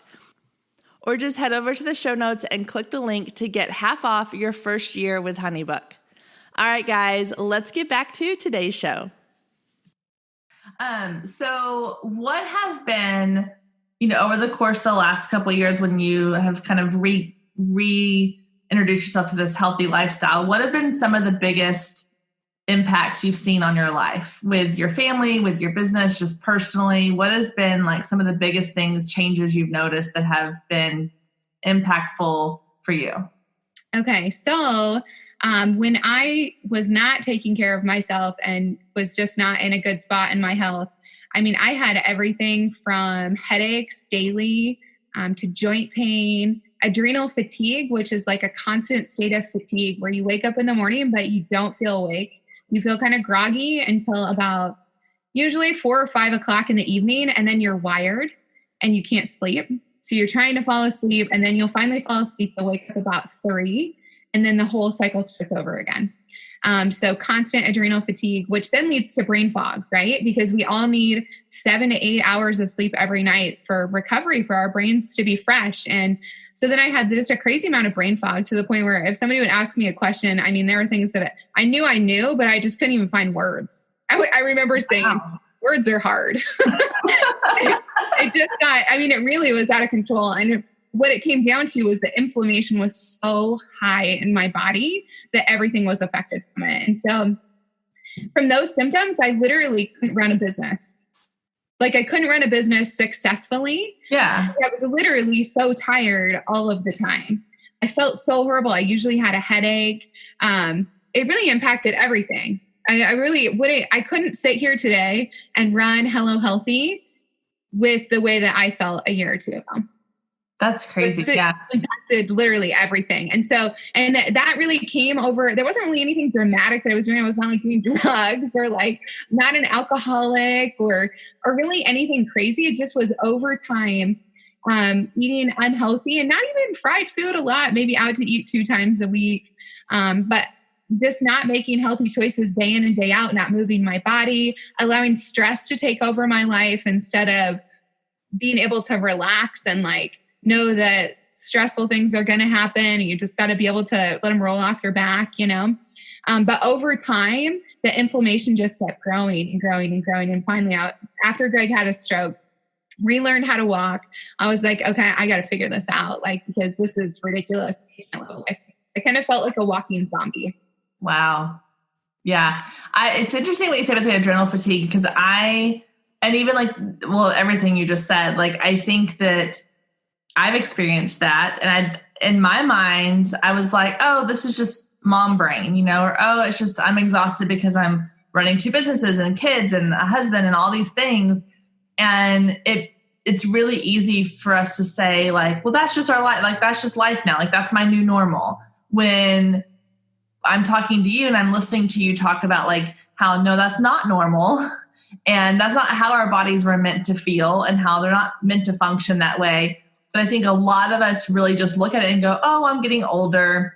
Or just head over to the show notes and click the link to get half off your first year with HoneyBook. All right, guys, let's get back to today's show. So what have been, over the course of the last couple of years when you have kind of reintroduced yourself to this healthy lifestyle, what have been some of the biggest impacts you've seen on your life with your family, with your business, just personally? What has been like some of the biggest things, changes you've noticed that have been impactful for you? Okay. So when I was not taking care of myself and was just not in a good spot in my health, I had everything from headaches daily to joint pain, adrenal fatigue, which is like a constant state of fatigue where you wake up in the morning, but you don't feel awake. You feel kind of groggy until about usually 4 or 5 o'clock in the evening, and then you're wired and you can't sleep. So you're trying to fall asleep, and then you'll finally fall asleep to wake up about 3, and then the whole cycle starts over again. So constant adrenal fatigue, which then leads to brain fog, right? Because we all need 7 to 8 hours of sleep every night for recovery, for our brains to be fresh. And so then I had just a crazy amount of brain fog to the point where if somebody would ask me a question, there were things that I knew, but I just couldn't even find words. I remember saying, words are hard. It really was out of control. And what it came down to was the inflammation was so high in my body that everything was affected from it. And so from those symptoms, I literally couldn't run a business. Like I couldn't run a business successfully. Yeah. I was literally so tired all of the time. I felt so horrible. I usually had a headache. It really impacted everything. I couldn't sit here today and run Hello Healthy with the way that I felt a year or two ago. That's crazy. Yeah. It impacted literally everything. And that really came over. There wasn't really anything dramatic that I was doing. I was not like doing drugs or like not an alcoholic or really anything crazy. It just was over time, eating unhealthy and not even fried food a lot, maybe out to eat 2 times a week. But just not making healthy choices day in and day out, not moving my body, allowing stress to take over my life instead of being able to relax and like know that stressful things are going to happen. And you just got to be able to let them roll off your back, But over time, the inflammation just kept growing and growing and growing. And finally after Greg had a stroke, relearned how to walk, I was like, okay, I got to figure this out. Like, because this is ridiculous. I kind of felt like a walking zombie. Wow. Yeah. It's interesting what you said about the adrenal fatigue, because everything you just said, like, I think that I've experienced that. And in my mind, I was like, oh, this is just mom brain, or, oh, it's just, I'm exhausted because I'm running 2 businesses and kids and a husband and all these things. And it's really easy for us to say like, well, that's just our life. Like, that's just life now. Like, that's my new normal. When I'm talking to you and I'm listening to you talk about like how, no, that's not normal. And that's not how our bodies were meant to feel and how they're not meant to function that way. But I think a lot of us really just look at it and go, oh, I'm getting older,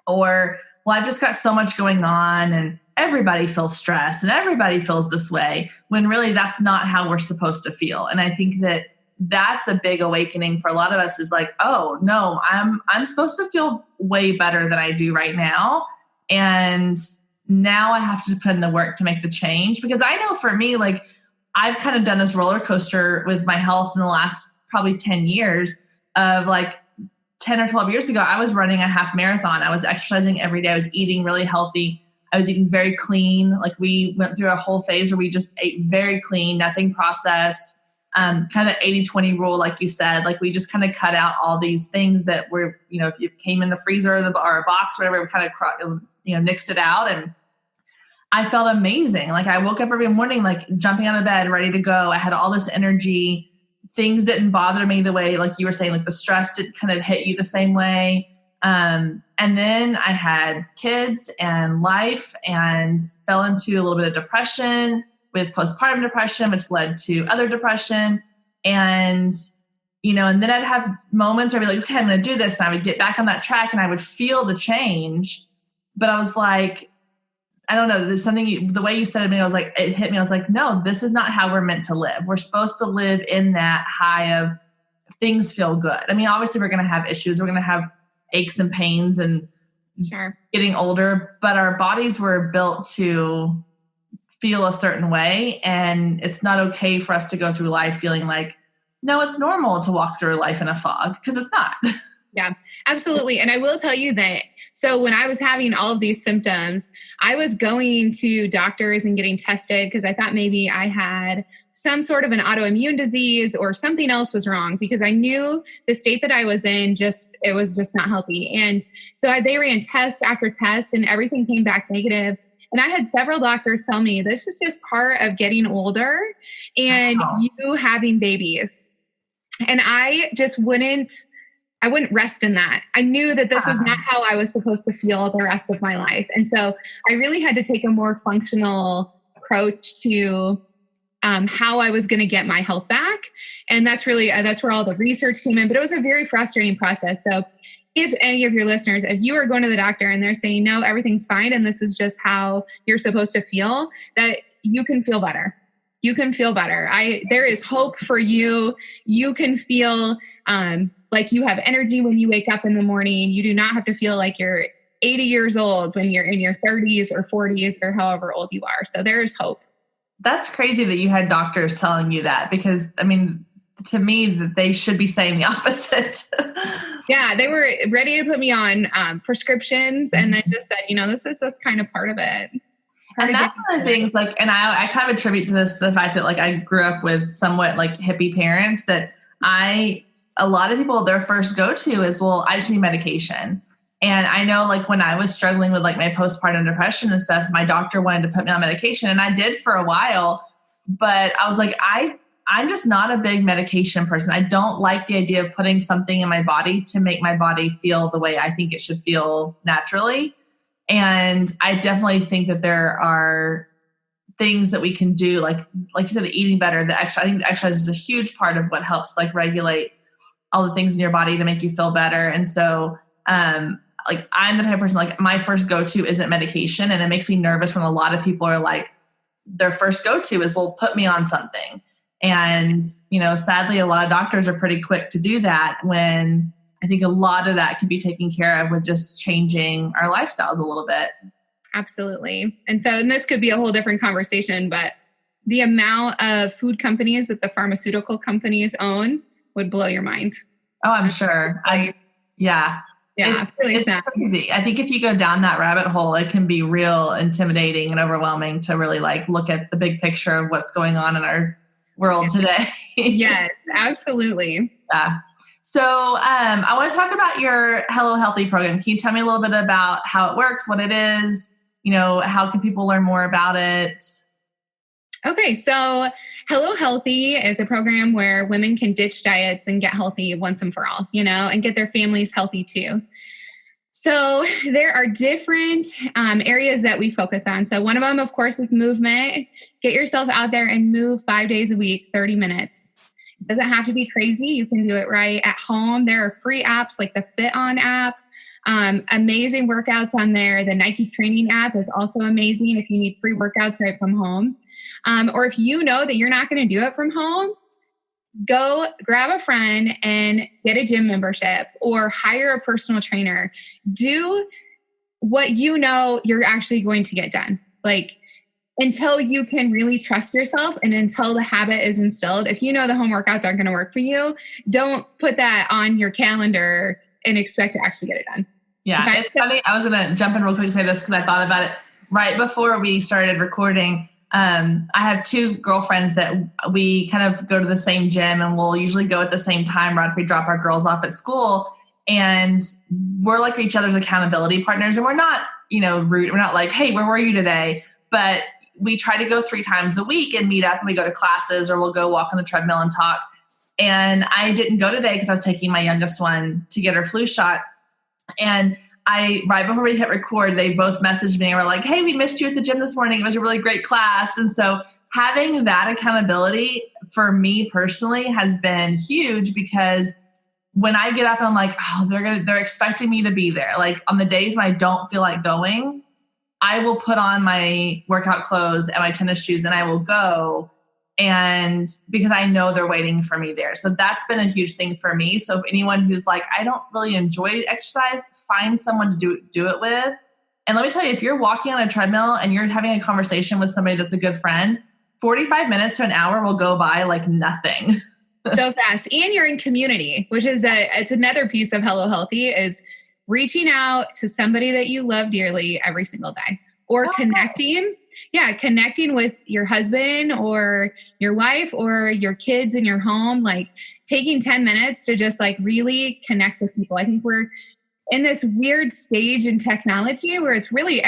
or well, I've just got so much going on and everybody feels stressed and everybody feels this way, when really that's not how we're supposed to feel. And I think that that's a big awakening for a lot of us, is like, oh no, I'm supposed to feel way better than I do right now. And now I have to put in the work to make the change. Because I know for me, like, I've kind of done this roller coaster with my health in the last probably 10 years of like 10 or 12 years ago, I was running a half marathon. I was exercising every day. I was eating really healthy. I was eating very clean. Like, we went through a whole phase where we just ate very clean, nothing processed, kind of the 80-20 rule, like you said. Like, we just kind of cut out all these things that were, if you came in the freezer or a box, whatever, we kind of, nixed it out. And I felt amazing. Like, I woke up every morning, like jumping out of bed, ready to go. I had all this energy. Things didn't bother me the way, like you were saying, like the stress didn't kind of hit you the same way. And then I had kids and life, and fell into a little bit of depression with postpartum depression, which led to other depression. And, and then I'd have moments where I'd be like, okay, I'm going to do this. And I would get back on that track and I would feel the change. But I was like, I don't know, there's something, the way you said it to me, I was like, it hit me. I was like, no, this is not how we're meant to live. We're supposed to live in that high of things feel good. I mean, obviously we're going to have issues. We're going to have aches and pains and getting older, but our bodies were built to feel a certain way. And it's not okay for us to go through life feeling like, no, it's normal to walk through life in a fog, because it's not. Yeah, absolutely. And I will tell you that, so when I was having all of these symptoms, I was going to doctors and getting tested because I thought maybe I had some sort of an autoimmune disease or something else was wrong, because I knew the state that I was in, it was just not healthy. And so they ran test after test and everything came back negative. And I had several doctors tell me this is just part of getting older and you having babies. And I just wouldn't rest in that. I knew that this was not how I was supposed to feel the rest of my life. And so I really had to take a more functional approach to how I was going to get my health back. And that's where all the research came in, but it was a very frustrating process. So if any of your listeners, if you are going to the doctor and they're saying, no, everything's fine, and this is just how you're supposed to feel, that you can feel better. You can feel better. There is hope for you. You can feel, like you have energy when you wake up in the morning. You do not have to feel like you're 80 years old when you're in your 30s or 40s or however old you are. So there is hope. That's crazy that you had doctors telling you that, because I mean, to me, that they should be saying the opposite. Yeah, they were ready to put me on prescriptions and then just said, this is just kind of part of it. And that's one of the things, like, and I kind of attribute to this the fact that, like, I grew up with somewhat like hippie parents, that a lot of people, their first go-to is, well, I just need medication. And I know, like, when I was struggling with like my postpartum depression and stuff, my doctor wanted to put me on medication, and I did for a while, but I was like, I'm just not a big medication person. I don't like the idea of putting something in my body to make my body feel the way I think it should feel naturally. And I definitely think that there are things that we can do, like you said, the eating better, the exercise. I think the exercise is a huge part of what helps, like, regulate all the things in your body to make you feel better. And so, like, I'm the type of person, like, my first go-to isn't medication. And it makes me nervous when a lot of people are like, their first go-to is, well, put me on something. And, sadly, a lot of doctors are pretty quick to do that, when I think a lot of that can be taken care of with just changing our lifestyles a little bit. Absolutely. And this could be a whole different conversation, but the amount of food companies that the pharmaceutical companies own would blow your mind. Oh, I'm sure. Yeah. It's sad. Crazy. I think if you go down that rabbit hole, it can be real intimidating and overwhelming to really, like, look at the big picture of what's going on in our world today. Yes, absolutely. Yeah. So I want to talk about your Hello Healthy program. Can you tell me a little bit about how it works, what it is, how can people learn more about it? Okay, so Hello Healthy is a program where women can ditch diets and get healthy once and for all, and get their families healthy too. So there are different areas that we focus on. So one of them, of course, is movement. Get yourself out there and move 5 days a week, 30 minutes. It doesn't have to be crazy. You can do it right at home. There are free apps like the Fit On app. Amazing workouts on there. The Nike training app is also amazing if you need free workouts right from home. Or if you know that you're not going to do it from home, go grab a friend and get a gym membership or hire a personal trainer. Do what you know you're actually going to get done. Like, until you can really trust yourself and until the habit is instilled, if you know the home workouts aren't going to work for you, don't put that on your calendar and expect to actually get it done. Yeah, Okay? it's funny. I was going to jump in real quick and say this because I thought about it right before we started recording. I have two girlfriends that we kind of go to the same gym, and we'll usually go at the same time right after we drop our girls off at school. And we're like each other's accountability partners, and we're not, rude. We're not like, hey, where were you today? But we try to go 3 times a week and meet up, and we go to classes or we'll go walk on the treadmill and talk. And I didn't go today because I was taking my youngest one to get her flu shot. And right before we hit record, they both messaged me and were like, hey, we missed you at the gym this morning. It was a really great class. And so having that accountability for me personally has been huge, because when I get up and I'm like, oh, they're expecting me to be there. Like on the days when I don't feel like going, I will put on my workout clothes and my tennis shoes and I will go, and because I know they're waiting for me there. So that's been a huge thing for me. So if anyone who's like, I don't really enjoy exercise, find someone to do it with. And let me tell you, if you're walking on a treadmill and you're having a conversation with somebody that's a good friend, 45 minutes to an hour will go by like nothing. So fast. And you're in community, which is it's another piece of Hello Healthy, is reaching out to somebody that you love dearly every single day, or connecting with your husband or your wife or your kids in your home, like taking 10 minutes to just like really connect with people. I think we're in this weird stage in technology where it's really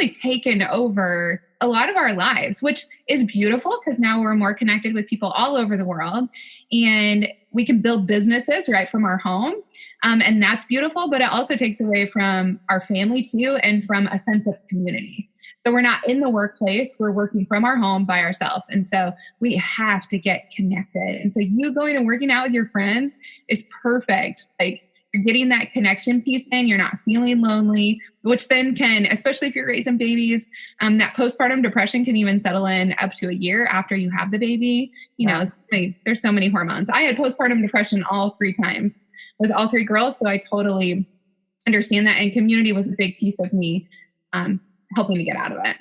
taken over a lot of our lives, which is beautiful because now we're more connected with people all over the world, and we can build businesses right from our home. And that's beautiful, but it also takes away from our family too, and from a sense of community. So we're not in the workplace, we're working from our home by ourselves. And so we have to get connected. And so you going and working out with your friends is perfect. Like, you're getting that connection piece in, you're not feeling lonely, which then can, especially if you're raising babies, that postpartum depression can even settle in up to a year after you have the baby. There's so many hormones. I had postpartum depression all 3 times with all 3 girls. So I totally understand that. And community was a big piece of me helping to get out of it.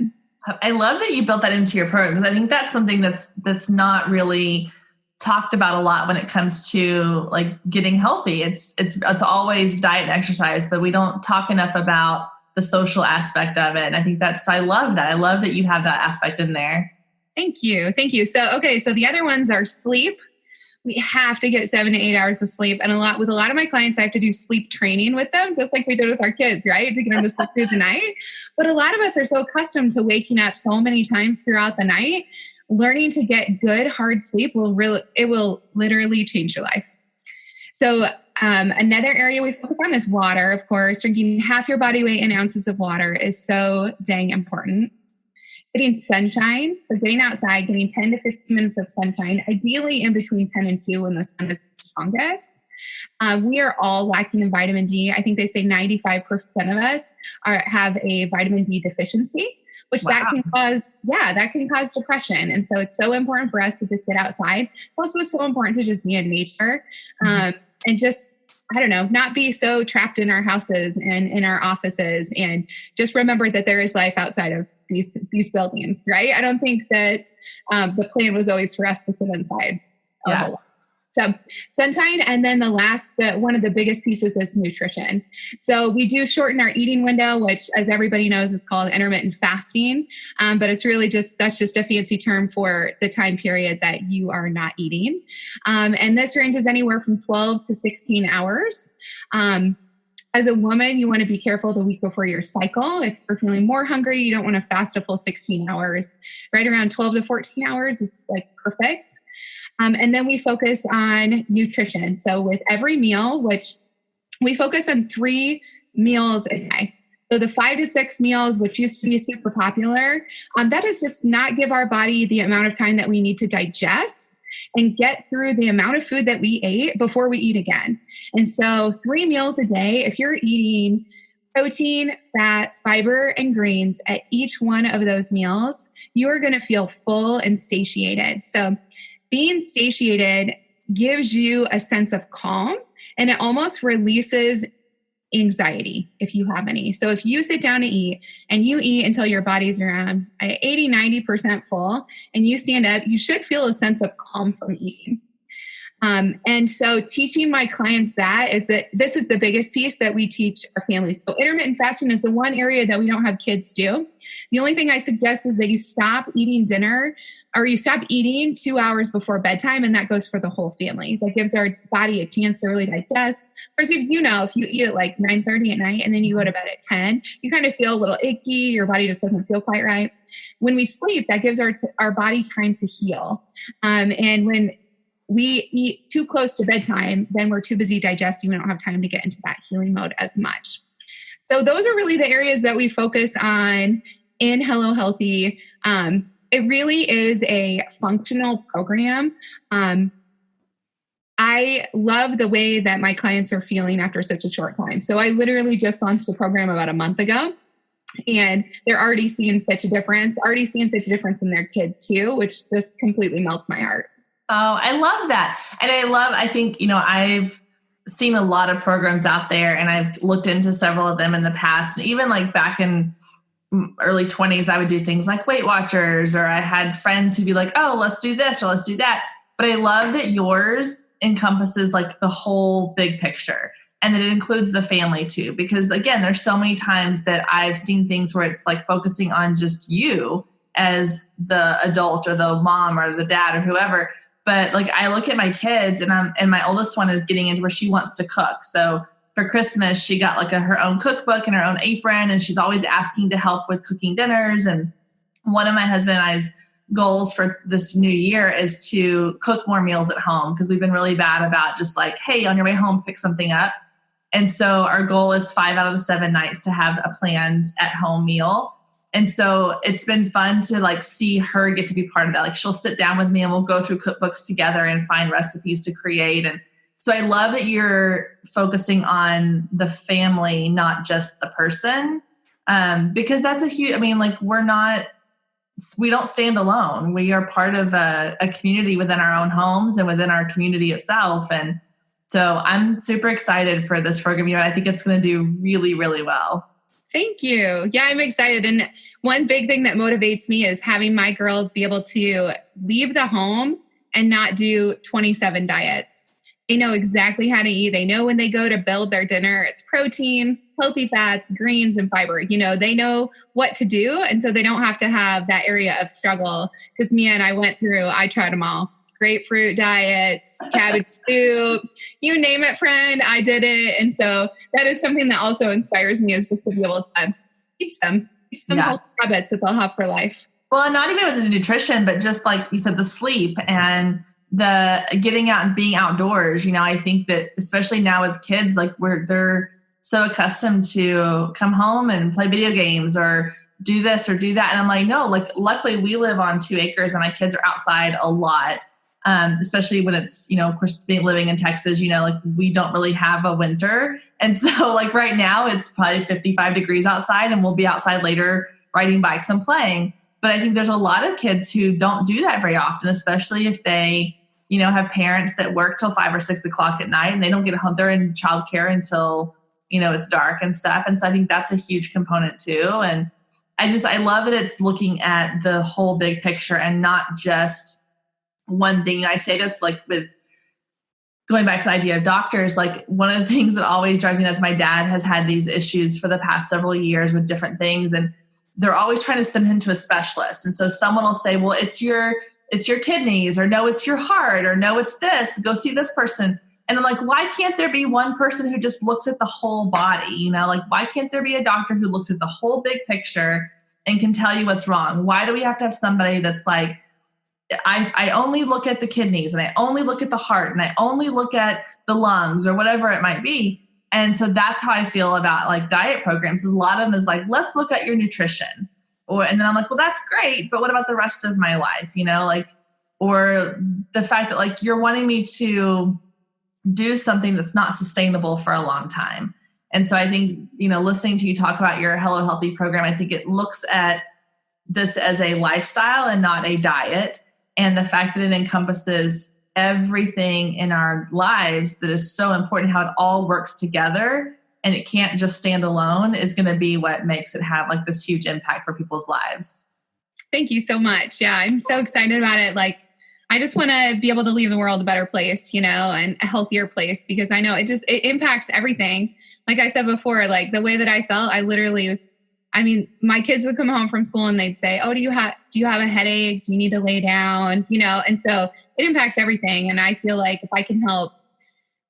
I love that you built that into your program, because I think that's something that's not really talked about a lot when it comes to like getting healthy. It's always diet and exercise, but we don't talk enough about the social aspect of it. And I think I love that. I love that you have that aspect in there. Thank you. So the other ones are sleep. We have to get 7 to 8 hours of sleep. And with a lot of my clients, I have to do sleep training with them, just like we did with our kids, right? To get them to sleep through the night. But a lot of us are so accustomed to waking up so many times throughout the night. Learning to get good, hard sleep will literally change your life. So another area we focus on is water. Of course, drinking half your body weight in ounces of water is so dang important. Getting sunshine, so getting outside, getting 10 to 15 minutes of sunshine, ideally in between 10 and 2 when the sun is strongest. We are all lacking in vitamin D. I think they say 95% of us have a vitamin D deficiency, which that can cause depression. And so it's so important for us to just get outside. It's also so important to just be in nature and just, not be so trapped in our houses and in our offices, and just remember that there is life outside of these buildings, right? I don't think that the plan was always for us to sit inside. Yeah. So sunshine. And then one of the biggest pieces is nutrition. So we do shorten our eating window, which, as everybody knows, is called intermittent fasting. But it's really that's just a fancy term for the time period that you are not eating. And this ranges anywhere from 12 to 16 hours. As a woman, you want to be careful the week before your cycle. If you're feeling more hungry, you don't want to fast a full 16 hours. Right around 12 to 14 hours, it's like perfect. And then we focus on nutrition. So with every meal, which we focus on 3 meals a day. So the 5 to 6 meals, which used to be super popular, that is just not give our body the amount of time that we need to digest and get through the amount of food that we ate before we eat again. And so 3 meals a day, if you're eating protein, fat, fiber, and greens at each one of those meals, you are going to feel full and satiated. So being satiated gives you a sense of calm, and it almost releases anxiety if you have any. So if you sit down to eat and you eat until your body's around 80, 90% full and you stand up, you should feel a sense of calm from eating. And so teaching my clients that this is the biggest piece that we teach our families. So intermittent fasting is the one area that we don't have kids do. The only thing I suggest is that you stop eating dinner or you stop eating 2 hours before bedtime, and that goes for the whole family. That gives our body a chance to really digest. Whereas if you eat at like 9:30 at night and then you go to bed at 10, you kind of feel a little icky. Your body just doesn't feel quite right. When we sleep, that gives our body time to heal. And when we eat too close to bedtime, then we're too busy digesting. We don't have time to get into that healing mode as much. So those are really the areas that we focus on in Hello Healthy. It really is a functional program. I love the way that my clients are feeling after such a short time. So I literally just launched the program about a month ago, and they're already seeing such a difference in their kids too, which just completely melts my heart. Oh, I love that. And I think, I've seen a lot of programs out there, and I've looked into several of them in the past. And even like back in early 20s, I would do things like Weight Watchers, or I had friends who'd be like, oh, let's do this or let's do that. But I love that yours encompasses like the whole big picture, and that it includes the family too. Because again, there's so many times that I've seen things where it's like focusing on just you as the adult or the mom or the dad or whoever. But like, I look at my kids, and my oldest one is getting into where she wants to cook. So for Christmas, she got like her own cookbook and her own apron, and she's always asking to help with cooking dinners. And one of my husband and I's goals for this new year is to cook more meals at home, because we've been really bad about just like, hey, on your way home, pick something up. And so our goal is 5 out of the 7 nights to have a planned at home meal. And so it's been fun to like see her get to be part of that. Like, she'll sit down with me and we'll go through cookbooks together and find recipes to create. And so I love that you're focusing on the family, not just the person, because that's a huge, we don't stand alone. We are part of a community within our own homes and within our community itself. And so I'm super excited for this program. I think it's going to do really, really well. Thank you. Yeah, I'm excited. And one big thing that motivates me is having my girls be able to leave the home and not do 27 diets. They know exactly how to eat. They know when they go to build their dinner, it's protein, healthy fats, greens, and fiber. They know what to do. And so they don't have to have that area of struggle. Because I tried them all. Grapefruit diets, cabbage soup, you name it, friend, I did it. And so that is something that also inspires me, is just to be able to teach them healthy habits that they'll have for life. Well, not even with the nutrition, but just like you said, the sleep and the getting out and being outdoors. I think that especially now with kids, like they're so accustomed to come home and play video games or do this or do that. And I'm like, no, like luckily we live on 2 acres and my kids are outside a lot. Especially when it's, of course, living in Texas, like we don't really have a winter. And so like right now it's probably 55 degrees outside, and we'll be outside later riding bikes and playing. But I think there's a lot of kids who don't do that very often, especially if they, have parents that work till 5 or 6 o'clock at night and they don't get home. They're in childcare until, it's dark and stuff. And so I think that's a huge component too. And I love that it's looking at the whole big picture and not just one thing. I say this like with going back to the idea of doctors, like one of the things that always drives me nuts, my dad has had these issues for the past several years with different things, and they're always trying to send him to a specialist. And so someone will say, well, it's your kidneys, or no, it's your heart, or no, it's this, go see this person. And I'm like, why can't there be one person who just looks at the whole body? Like why can't there be a doctor who looks at the whole big picture and can tell you what's wrong? Why do we have to have somebody that's like, I only look at the kidneys, and I only look at the heart, and I only look at the lungs, or whatever it might be. And so that's how I feel about like diet programs. A lot of them is like, let's look at your nutrition. And then I'm like, well, that's great, but what about the rest of my life? or the fact that like you're wanting me to do something that's not sustainable for a long time. And so I think, listening to you talk about your Hello Healthy program, I think it looks at this as a lifestyle and not a diet. And the fact that it encompasses everything in our lives that is so important, how it all works together and it can't just stand alone, is going to be what makes it have like this huge impact for people's lives. Thank you so much. Yeah, I'm so excited about it. Like, I just want to be able to leave the world a better place, and a healthier place, because I know it impacts everything. Like I said before, like the way that I felt, my kids would come home from school and they'd say, "Oh, do you have a headache? Do you need to lay down?" And so it impacts everything. And I feel like if I can help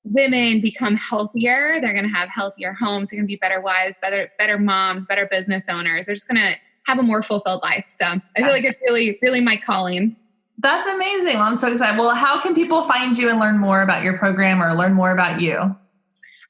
women become healthier, they're going to have healthier homes. They're going to be better wives, better moms, better business owners. They're just going to have a more fulfilled life. So I feel like it's really, really my calling. That's amazing. Well, I'm so excited. Well, how can people find you and learn more about your program or learn more about you?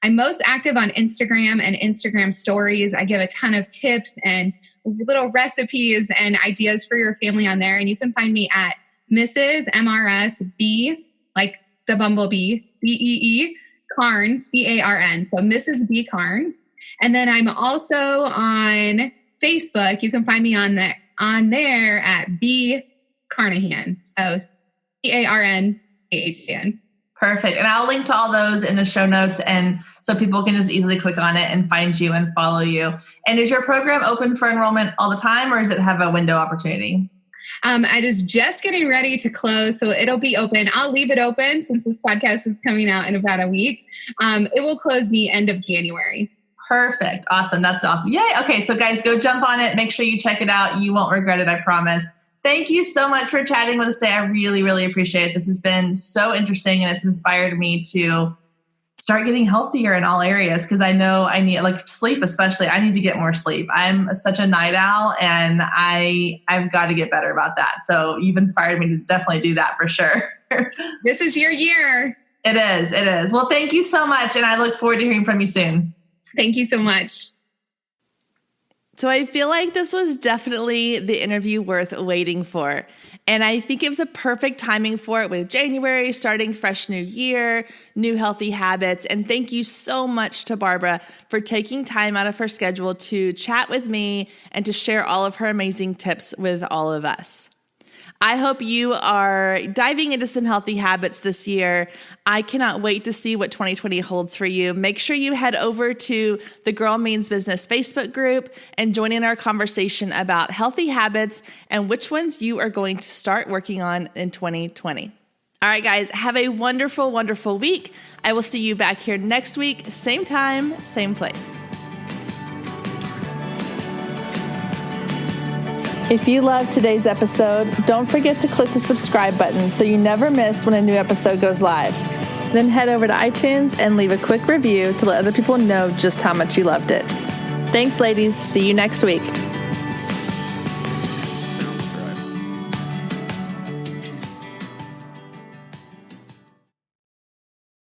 I'm most active on Instagram and Instagram stories. I give a ton of tips and little recipes and ideas for your family on there. And you can find me at Mrs. MRSB, like the bumblebee, BEE, Carn, CARN. So Mrs. B Carn. And then I'm also on Facebook. You can find me on there at B Carnahan. So CARNAHAN. Perfect. And I'll link to all those in the show notes, and so people can just easily click on it and find you and follow you. And is your program open for enrollment all the time, or does it have a window opportunity? It is just getting ready to close, so it'll be open. I'll leave it open since this podcast is coming out in about a week. It will close the end of January. Perfect. Awesome. That's awesome. Yay. Okay. So guys, go jump on it. Make sure you check it out. You won't regret it. I promise. Thank you so much for chatting with us today. I really, really appreciate it. This has been so interesting, and it's inspired me to start getting healthier in all areas, because I know I need, like sleep especially, I need to get more sleep. I'm such a night owl, and I've got to get better about that. So you've inspired me to definitely do that for sure. This is your year. It is. It is. Well, thank you so much, and I look forward to hearing from you soon. Thank you so much. So I feel like this was definitely the interview worth waiting for. And I think it was a perfect timing for it, with January starting, fresh new year, new healthy habits. And thank you so much to Barbara for taking time out of her schedule to chat with me and to share all of her amazing tips with all of us. I hope you are diving into some healthy habits this year. I cannot wait to see what 2020 holds for you. Make sure you head over to the Girl Means Business Facebook group and join in our conversation about healthy habits and which ones you are going to start working on in 2020. All right, guys, have a wonderful, wonderful week. I will see you back here next week, same time, same place. If you loved today's episode, don't forget to click the subscribe button so you never miss when a new episode goes live. Then head over to iTunes and leave a quick review to let other people know just how much you loved it. Thanks, ladies. See you next week.